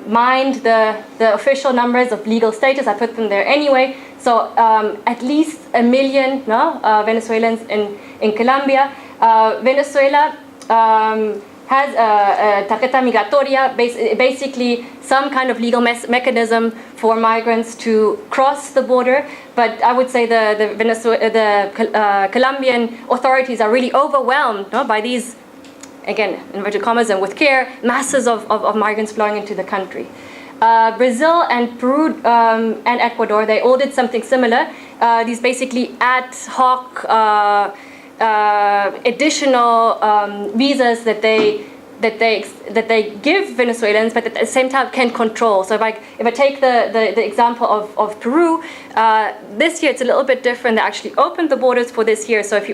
mind the official numbers of legal status. I put them there anyway. So at least 1 million Venezuelans in Colombia. Venezuela has a tarjeta migratoria, basically some kind of legal mechanism for migrants to cross the border. But I would say the Colombian authorities are really overwhelmed by these, again, inverted commas and with care, masses of migrants flowing into the country. Brazil and Peru and Ecuador, they all did something similar. These basically ad hoc additional visas that they give Venezuelans, but at the same time can control. So if I take the example of Peru, this year it's a little bit different. They actually opened the borders for this year. So if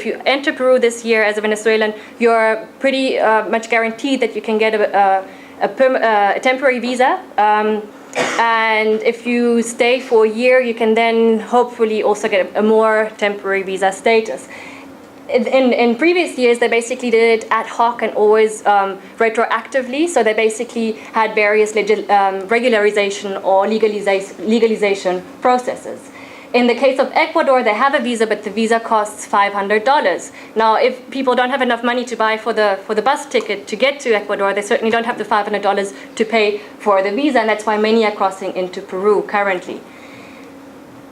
you enter Peru this year as a Venezuelan, you're pretty much guaranteed that you can get a temporary visa. And if you stay for a year, you can then hopefully also get a more temporary visa status. In previous years, they basically did it ad hoc and always retroactively. So they basically had various regularization or legalization processes. In the case of Ecuador, they have a visa, but the visa costs $500. Now, if people don't have enough money to buy for the bus ticket to get to Ecuador, they certainly don't have the $500 to pay for the visa, and that's why many are crossing into Peru currently.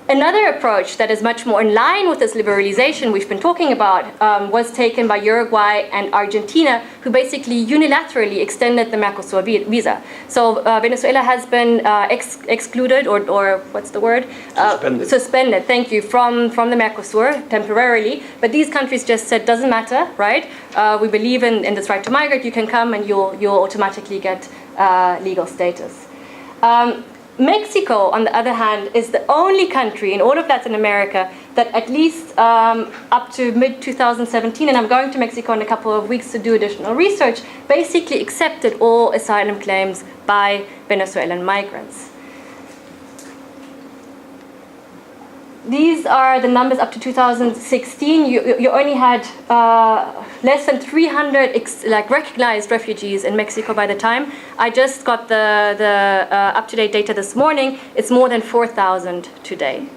Another approach that is much more in line with this liberalization we've been talking about was taken by Uruguay and Argentina, who basically unilaterally extended the Mercosur visa. So Venezuela has been excluded, or what's the word? Suspended, thank you, from the Mercosur temporarily. But these countries just said, doesn't matter, right? We believe in this right to migrate. You can come and you'll automatically get legal status. Mexico, on the other hand, is the only country in all of Latin America that at least up to mid-2017, and I'm going to Mexico in a couple of weeks to do additional research, basically accepted all asylum claims by Venezuelan migrants. These are the numbers up to 2016. You only had less than 300 recognized refugees in Mexico by the time. I just got the up-to-date data this morning. It's more than 4,000 today.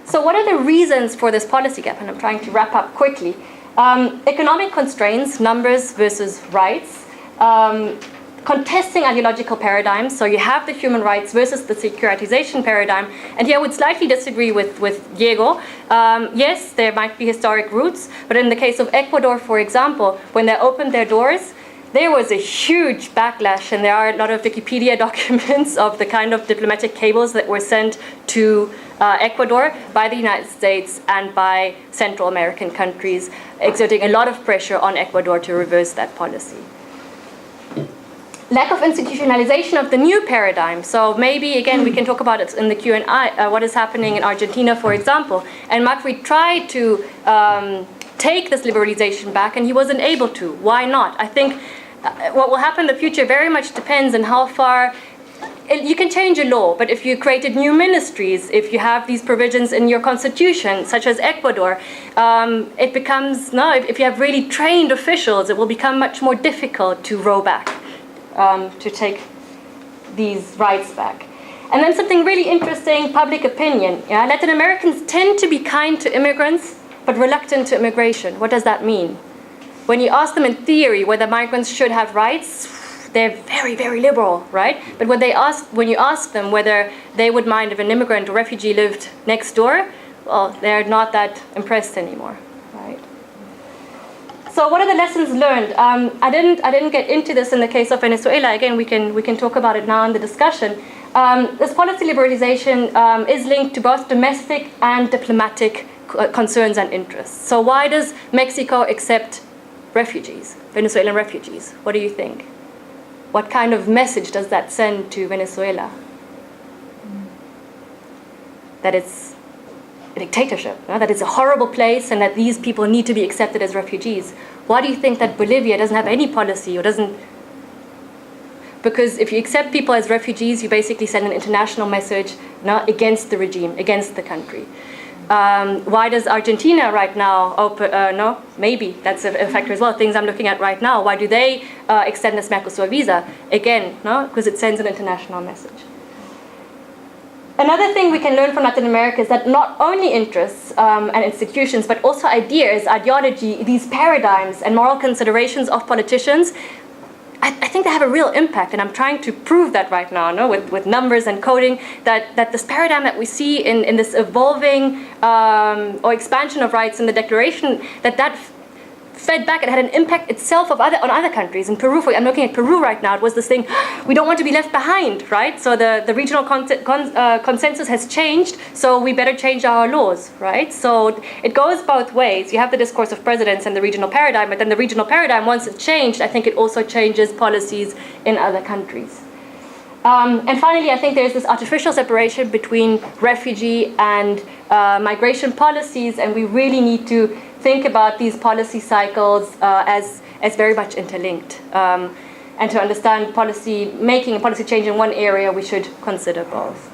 So what are the reasons for this policy gap? And I'm trying to wrap up quickly. Economic constraints, numbers versus rights. Contesting ideological paradigms, so you have the human rights versus the securitization paradigm, and here I would slightly disagree with Diego. Yes, there might be historic roots, but in the case of Ecuador, for example, when they opened their doors, there was a huge backlash, and there are a lot of Wikipedia documents of the kind of diplomatic cables that were sent to Ecuador, by the United States, and by Central American countries, exerting a lot of pressure on Ecuador to reverse that policy. Lack of institutionalization of the new paradigm. So maybe, again, we can talk about it in the Q&A, what is happening in Argentina, for example. And Macri tried to take this liberalization back, and he wasn't able to. Why not? I think what will happen in the future very much depends on how far. You can change a law, but if you created new ministries, if you have these provisions in your constitution, such as Ecuador, it becomes, no, if you have really trained officials, it will become much more difficult to roll back. To take these rights back. And then something really interesting, public opinion. Yeah? Latin Americans tend to be kind to immigrants, but reluctant to immigration. What does that mean? When you ask them in theory whether migrants should have rights, they're very, very liberal, right? But when you ask them whether they would mind if an immigrant or refugee lived next door, well, they're not that impressed anymore, right? So what are the lessons learned? I didn't get into this in the case of Venezuela. Again, we can talk about it now in the discussion. This policy liberalization is linked to both domestic and diplomatic concerns and interests. So why does Mexico accept refugees, Venezuelan refugees? What do you think? What kind of message does that send to Venezuela? That it's a dictatorship, that it's a horrible place and that these people need to be accepted as refugees. Why do you think that Bolivia doesn't have any policy or doesn't? Because if you accept people as refugees, you basically send an international message against the regime, against the country. Why does Argentina right now maybe that's a factor as well, things I'm looking at right now. Why do they extend this Mercosur visa? Again, because it sends an international message. Another thing we can learn from Latin America is that not only interests and institutions, but also ideas, ideology, these paradigms and moral considerations of politicians, I think they have a real impact, and I'm trying to prove that right now, with numbers and coding, that this paradigm that we see in this evolving or expansion of rights in the Declaration, that fed back and had an impact itself on other countries. In Peru, I'm looking at Peru right now, it was this thing, we don't want to be left behind, right? So the regional consensus has changed, so we better change our laws, right? So it goes both ways. You have the discourse of presidents and the regional paradigm, but then the regional paradigm, once it's changed, I think it also changes policies in other countries. And finally, I think there's this artificial separation between refugee and migration policies, and we really need to think about these policy cycles as very much interlinked. And to understand policy making and policy change in one area, we should consider both.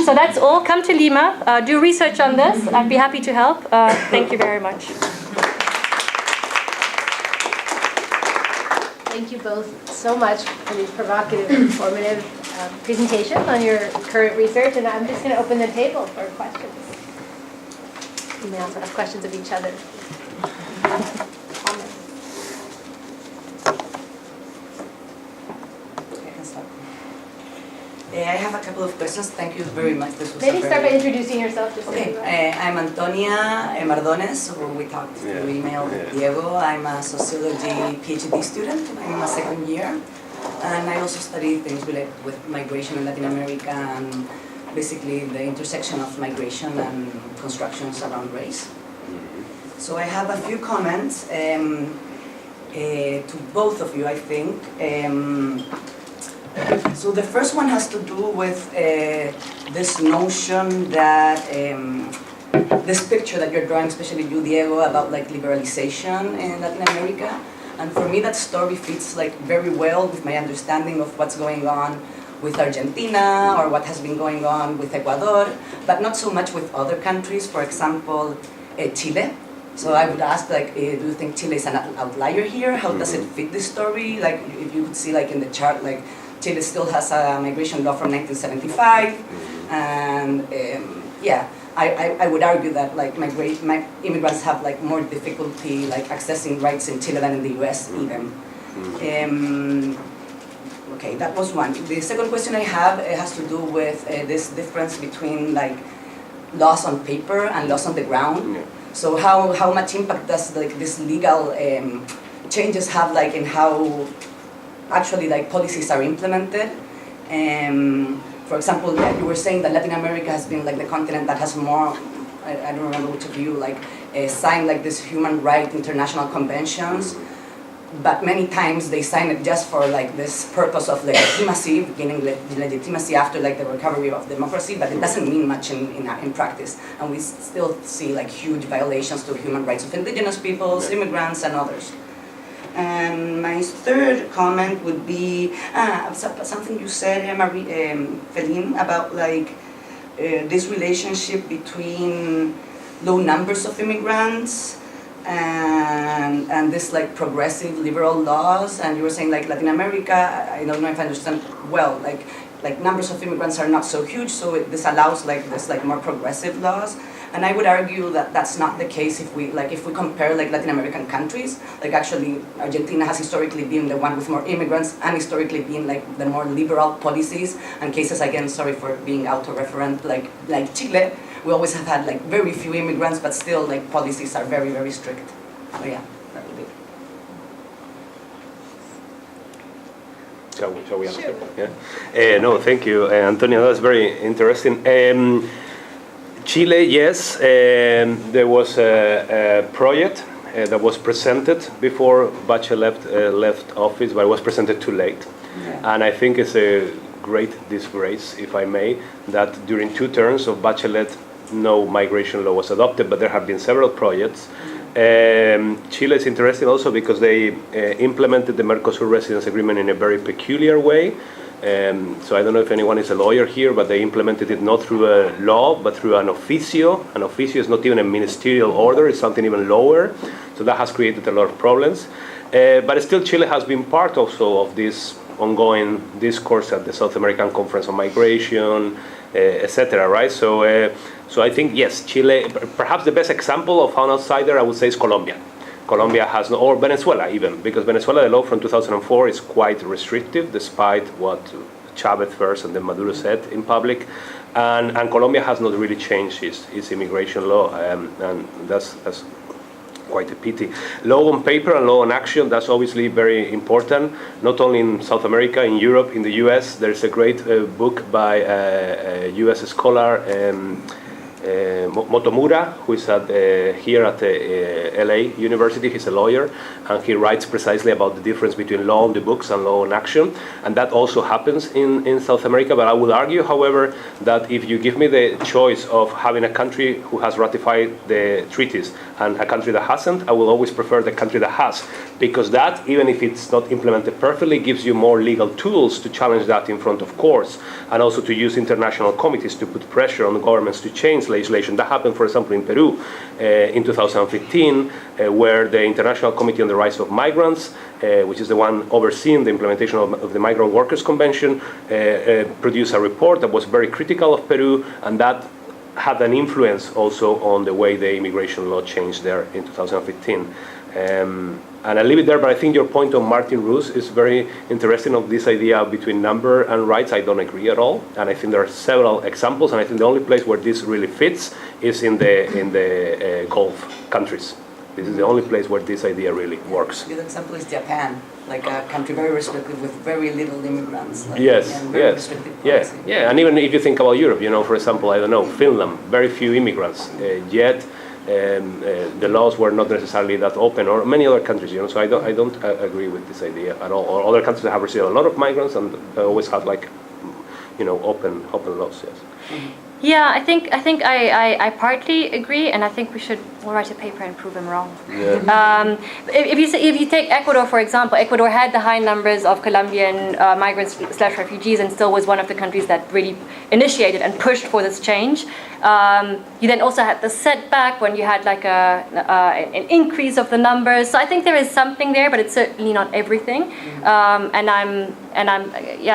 So that's all. Come to Lima, do research on this. I'd be happy to help. Thank you very much. Thank you both so much for the provocative, informative presentation on your current research, and I'm just going to open the table for questions. You may also have questions of each other. I have a couple of questions. Thank you very much. This was Maybe start by introducing yourself. Just okay. I'm Antonia Mardones. We talked through email with Diego. I'm a sociology PhD student. I'm in my second year. And I also study things related with migration in Latin America and basically the intersection of migration and constructions around race. So I have a few comments to both of you, I think. So the first one has to do with this notion that this picture that you're drawing, especially you, Diego, about like liberalization in Latin America. And for me, that story fits like very well with my understanding of what's going on with Argentina or what has been going on with Ecuador, but not so much with other countries. For example, Chile. So I would ask, like, do you think Chile is an outlier here? How does it fit this story? Like, if you could see, like, in the chart, like, Chile still has a migration law from 1975, and yeah, I would argue that like immigrants have like more difficulty like accessing rights in Chile than in the U.S. even. Okay, that was one. The second question I have has to do with this difference between like laws on paper and laws on the ground. So how much impact does like this legal changes have like in how actually like policies are implemented? for example, you were saying that Latin America has been like the continent that has more, I don't remember which of you, like signed like this human rights international conventions, but many times they sign it just for like this purpose of legitimacy, gaining legitimacy after like the recovery of democracy, but it doesn't mean much in practice. And we still see like huge violations to human rights of indigenous peoples, immigrants, and others. And my third comment would be something you said, Feline, about like this relationship between low numbers of immigrants and this like progressive liberal laws. And you were saying like Latin America, I don't know if I understand well, like numbers of immigrants are not so huge, so this allows like this like more progressive laws. And I would argue that that's not the case if we compare like Latin American countries. Like actually Argentina has historically been the one with more immigrants and historically been like the more liberal policies. And cases, again, sorry for being auto-referent, like Chile, we always have had like very few immigrants, but still like policies are very, very strict. So yeah, that would be it. Shall we answer? Yeah. No, thank you, Antonio. That's very interesting. Chile, yes, there was a project that was presented before Bachelet left office, but it was presented too late. Yeah. And I think it's a great disgrace, if I may, that during 2 terms of Bachelet, no migration law was adopted, but there have been several projects. Chile is interesting also because they implemented the Mercosur Residence Agreement in a very peculiar way. So I don't know if anyone is a lawyer here, but they implemented it not through a law, but through an oficio. An oficio is not even a ministerial order, it's something even lower. So that has created a lot of problems. But still Chile has been part also of this ongoing discourse at the South American Conference on Migration, etc., right? So I think, yes, Chile, perhaps the best example of an outsider I would say is Colombia. Colombia has no, or Venezuela even, because Venezuela, the law from 2004 is quite restrictive, despite what Chavez first and then Maduro said in public. And Colombia has not really changed its immigration law, and that's quite a pity. Law on paper and law on action, that's obviously very important, not only in South America, in Europe, in the US. There's a great book by a US scholar, Motomura, who is here at LA University. He's a lawyer, and he writes precisely about the difference between law on the books and law on action. And that also happens in South America. But I would argue, however, that if you give me the choice of having a country who has ratified the treaties and a country that hasn't, I will always prefer the country that has, because that, even if it's not implemented perfectly, gives you more legal tools to challenge that in front of courts, and also to use international committees to put pressure on governments to change legislation. That happened, for example, in Peru in 2015, where the International Committee on the Rights of Migrants, which is the one overseeing the implementation of the Migrant Workers Convention, produced a report that was very critical of Peru, and that had an influence also on the way the immigration law changed there in 2015. And I leave it there, but I think your point on Martin Roos is very interesting, of this idea between number and rights. I don't agree at all, and I think there are several examples, and I think the only place where this really fits is in the Gulf countries. This is the only place where this idea really works. The other example is Japan, like a country very restrictive with very little immigrants. Like, yes, yes, yeah, and even if you think about Europe, for example, I don't know, Finland, very few immigrants, yet the laws were not necessarily that open, or many other countries, so I don't agree with this idea at all. Or other countries that have received a lot of migrants and they always have open laws. Yes. Mm-hmm. Yeah, I think I partly agree, and I think we'll write a paper and prove him wrong. Yeah. If you take Ecuador, for example, Ecuador had the high numbers of Colombian migrants / refugees, and still was one of the countries that really initiated and pushed for this change. You then also had the setback when you had like an increase of the numbers. So I think there is something there, but it's certainly not everything. And I'm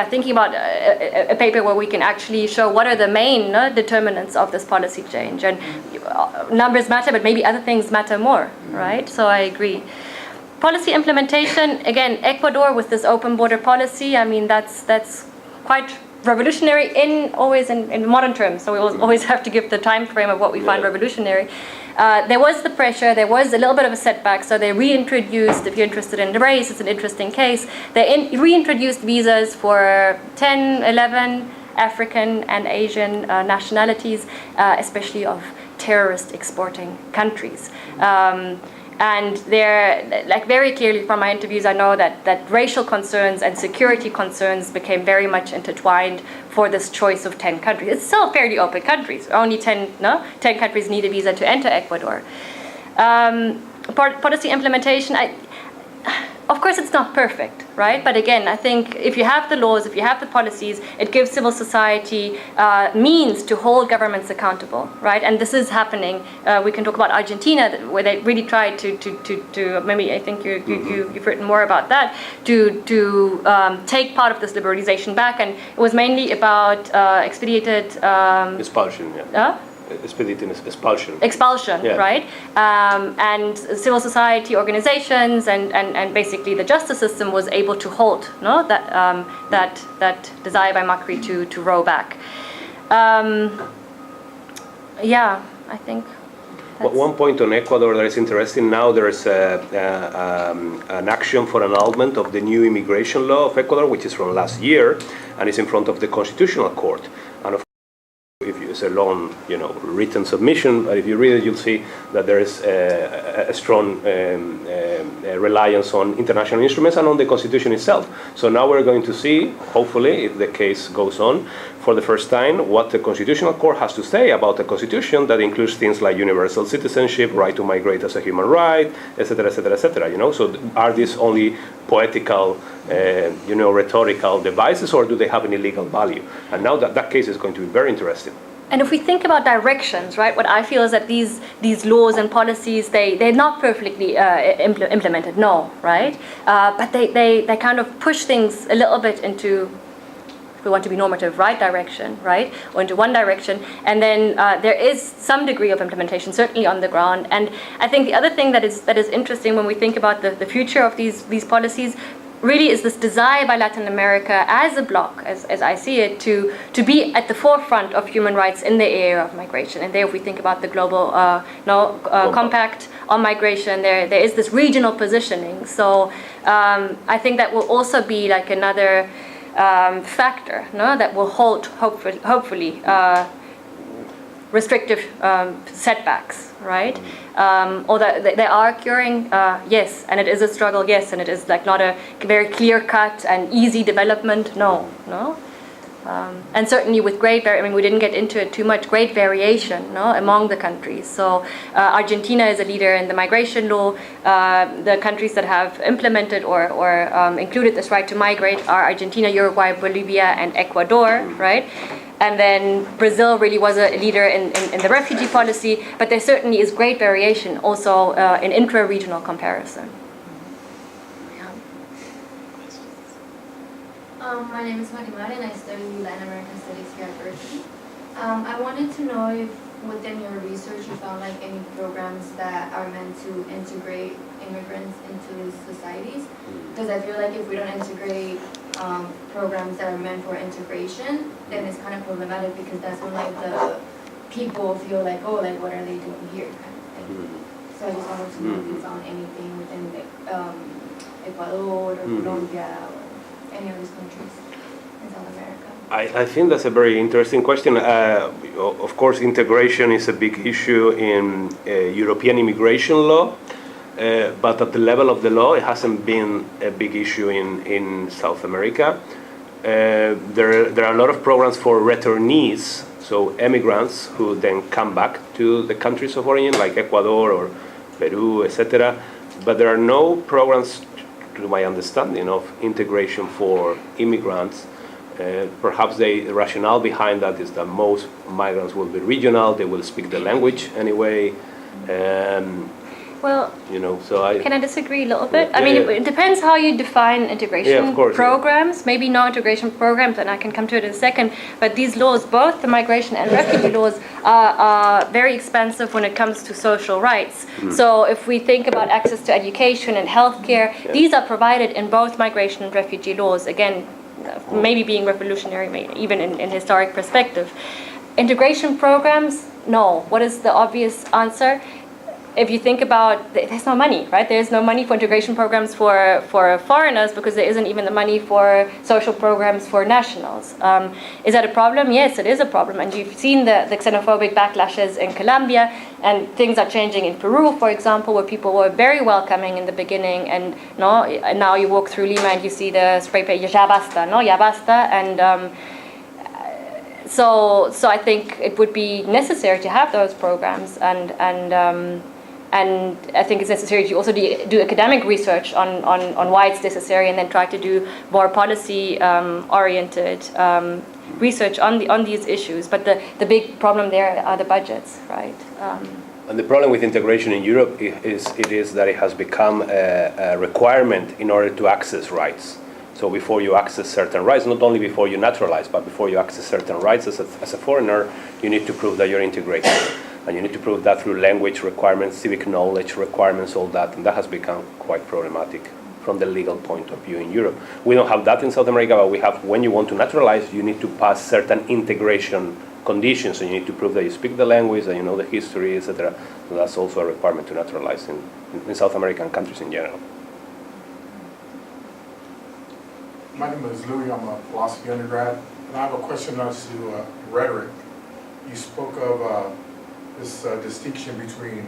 thinking about a paper where we can actually show what are the main determinants of this policy change. And numbers matter, but maybe other things matter more, right? So I agree. Policy implementation, again, Ecuador with this open border policy, I mean, that's quite revolutionary in modern terms. So we always have to give the time frame of what we find revolutionary. There was the pressure, there was a little bit of a setback, so they reintroduced, if you're interested in the race, it's an interesting case, they reintroduced visas for 10, 11 African and Asian nationalities, especially of terrorist exporting countries. And there, like very clearly from my interviews, I know that racial concerns and security concerns became very much intertwined for this choice of 10 countries. It's still fairly open countries. Only 10 countries need a visa to enter Ecuador. Policy implementation, of course it's not perfect, right? But again, I think if you have the laws, if you have the policies, it gives civil society means to hold governments accountable, right? And this is happening. We can talk about Argentina, where they really tried to maybe I think you've written more about that, to take part of this liberalization back, and it was mainly about expedited expulsion, yeah. Expedited expulsion, yeah. Right? And civil society organizations and basically the justice system was able to halt that desire by Macri to row back. Yeah, I think. But one point on Ecuador that is interesting now, there is an action for annulment of the new immigration law of Ecuador, which is from last year, and is in front of the Constitutional Court. And of it's a long, written submission, but if you read it, you'll see that there is a strong reliance on international instruments and on the Constitution itself. So now we're going to see, hopefully, if the case goes on, for the first time, what the Constitutional Court has to say about the Constitution that includes things like universal citizenship, right to migrate as a human right, etc., etc., etc. So are these only poetical, rhetorical devices, or do they have any legal value? And now that case is going to be very interesting. And if we think about directions, right, what I feel is that these laws and policies, they're not perfectly implemented, no, right? But they kind of push things a little bit into, if we want to be normative, right direction, right? Or into one direction. And then there is some degree of implementation, certainly on the ground. And I think the other thing that is interesting when we think about the future of these policies really is this desire by Latin America as a bloc, as I see it, to be at the forefront of human rights in the area of migration. And there, if we think about the global compact on migration, there is this regional positioning. So I think that will also be like another factor, that will halt, hopefully, restrictive setbacks, right? Although they are occurring, yes, and it is a struggle, yes, and it is like not a very clear-cut and easy development, no. And certainly with great, we didn't get into it too much, great variation, among the countries. So Argentina is a leader in the migration law. The countries that have implemented or included this right to migrate are Argentina, Uruguay, Bolivia, and Ecuador, right? And then Brazil really was a leader in the refugee policy, but there certainly is great variation also in intra-regional comparison. My name is Marimar and I study Latin American Studies here at Berkeley. I wanted to know if within your research you found like any programs that are meant to integrate immigrants into these societies, because I feel like if we don't integrate programs that are meant for integration, then it's kind of problematic, because that's when like the people feel like, oh, like what are they doing here, kind of thing. So I just wanted to know if you found anything within Ecuador or Colombia or any of these countries in South America. I think that's a very interesting question. Of course, integration is a big issue in European immigration law, but at the level of the law, it hasn't been a big issue in South America. There are a lot of programs for returnees, so immigrants who then come back to the countries of origin, like Ecuador or Peru, etc. But there are no programs, to my understanding, of integration for immigrants. Perhaps the rationale behind that is that most migrants will be regional, they will speak the language anyway. Well, can I disagree a little bit? Yeah, it depends how you define integration programs. Maybe no integration programs, and I can come to it in a second. But these laws, both the migration and refugee laws, are very expansive when it comes to social rights. So if we think about access to education and healthcare, these are provided in both migration and refugee laws. Again, maybe being revolutionary, even in historic perspective. Integration programs, no. What is the obvious answer? if you think about, there's no money, right? There's no money for integration programs for foreigners because there isn't even the money for social programs for nationals. Is that a problem? Yes, it is a problem. And you've seen the xenophobic backlashes in Colombia, and things are changing in Peru, for example, where people were very welcoming in the beginning, and now you walk through Lima and you see the spray paint, ya basta, ya basta, and so I think it would be necessary to have those programs, and I think it's necessary to also do academic research on why it's necessary, and then try to do more policy oriented research on these issues. But the big problem there are the budgets, right? And the problem with integration in Europe is that it has become a requirement in order to access rights. So before you access certain rights, not only before you naturalize, but before you access certain rights as a foreigner, you need to prove that you're integrated. And you need to prove that through language requirements, civic knowledge requirements, all that. And that has become quite problematic from the legal point of view in Europe. We don't have that in South America, but we have, when you want to naturalize, you need to pass certain integration conditions. So you need to prove that you speak the language, that you know the history, etc. So that's also a requirement to naturalize in South American countries in general. My name is Louis. I'm a philosophy undergrad, and I have a question as to rhetoric. You spoke of this distinction between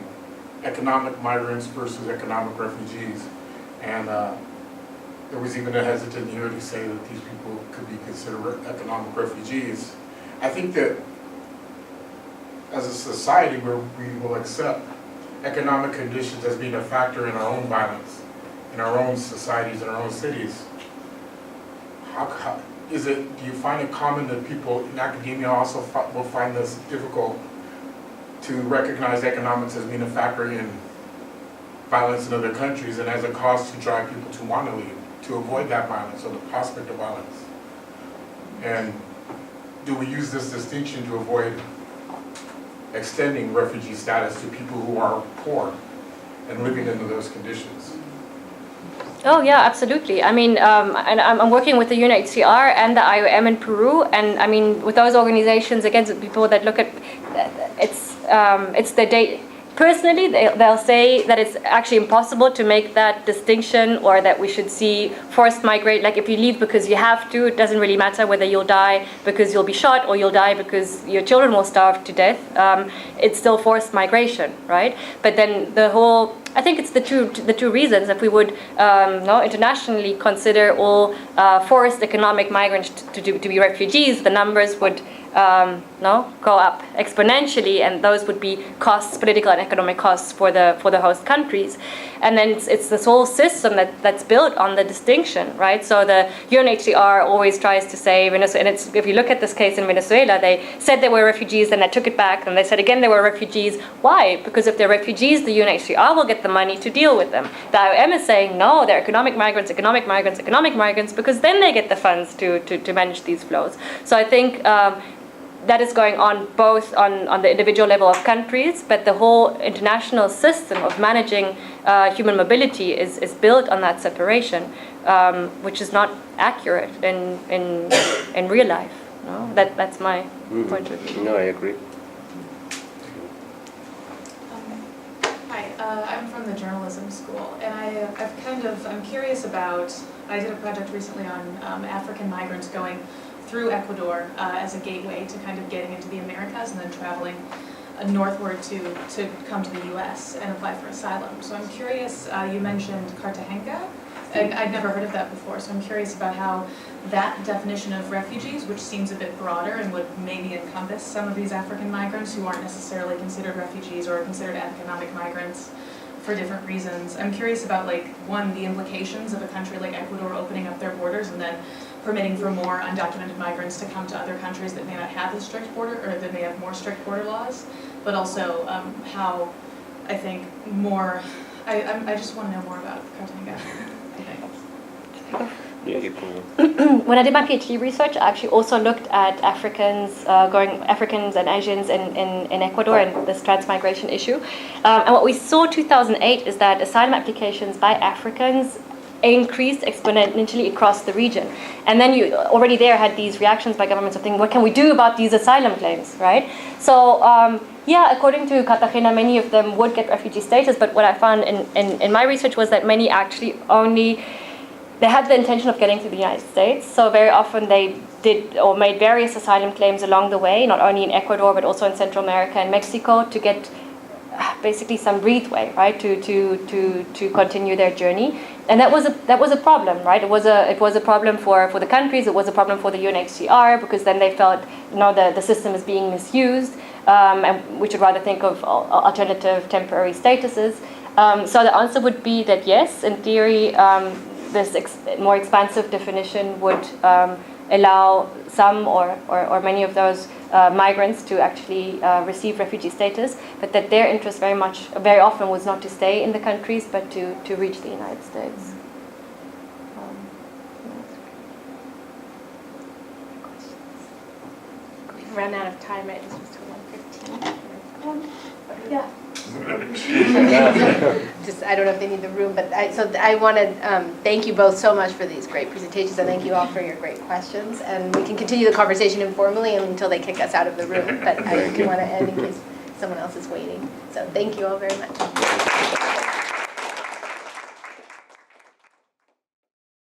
economic migrants versus economic refugees, and there was even a hesitant here to say that these people could be considered economic refugees. I think that as a society where we will accept economic conditions as being a factor in our own violence, in our own societies, in our own cities, how is it, do you find it common that people in academia also will find this difficult to recognize economics as being a factor in violence in other countries, and as a cause to drive people to want to leave, to avoid that violence or the prospect of violence? And do we use this distinction to avoid extending refugee status to people who are poor and living under those conditions? Oh yeah, absolutely. I mean, and I'm working with the UNHCR and the IOM in Peru, and I mean, with those organizations, again, people that look at it's the data. Personally, they'll say that it's actually impossible to make that distinction, or that we should see forced migrate. Like if you leave because you have to, it doesn't really matter whether you'll die because you'll be shot or you'll die because your children will starve to death. It's still forced migration, right? But then the whole, I think it's the two reasons. If we would internationally consider all forced economic migrants to be refugees, the numbers would go up exponentially, and those would be costs, political and economic costs for the host countries. And then it's this whole system that's built on the distinction, right? So the UNHCR always tries to say Venezuela, and if you look at this case in Venezuela, they said they were refugees, then they took it back, and they said again they were refugees. Why? Because if they're refugees, the UNHCR will get the money to deal with them. The IOM is saying no, they're economic migrants, because then they get the funds to manage these flows. So I think that is going on both on the individual level of countries, but the whole international system of managing human mobility is built on that separation, which is not accurate in real life. No? That's my point of view. No, I agree. Hi, I'm from the journalism school, and I'm curious about, I did a project recently on African migrants going through Ecuador as a gateway to kind of getting into the Americas, and then traveling northward to come to the US and apply for asylum. So I'm curious, you mentioned Cartagena, and I'd never heard of that before, so I'm curious about how that definition of refugees, which seems a bit broader and would maybe encompass some of these African migrants who aren't necessarily considered refugees or considered economic migrants for different reasons. I'm curious about, like, one, the implications of a country like Ecuador opening up their borders and then permitting for more undocumented migrants to come to other countries that may not have as strict border, or that may have more strict border laws, but also how I think more, I just want to know more about Cartagena, I think. Yeah, you can. When I did my PhD research, I actually also looked at Africans and Asians in Ecuador and this transmigration issue. And what we saw in 2008 is that asylum applications by Africans increased exponentially across the region. And then you already there had these reactions by governments of thinking, what can we do about these asylum claims, right? So Yeah, according to Cartagena, many of them would get refugee status, but what I found in my research was that many actually they had the intention of getting to the United States, so very often they did or made various asylum claims along the way, not only in Ecuador but also in Central America and Mexico, to get basically some breathway, right, to continue their journey. And that was a problem, right? It was a problem for the countries. It was a problem for the UNHCR, because then they felt, the system is being misused, and we should rather think of alternative temporary statuses. So the answer would be that yes, in theory, this more expansive definition would allow some or many of those migrants to actually receive refugee status, but that their interest very often was not to stay in the countries, but to reach the United States. We've run out of time, right? This was till 1:15. Yeah. I don't know if they need the room, but I want to thank you both so much for these great presentations, and thank you all for your great questions. And we can continue the conversation informally until they kick us out of the room, but I want to end in case someone else is waiting. So thank you all very much.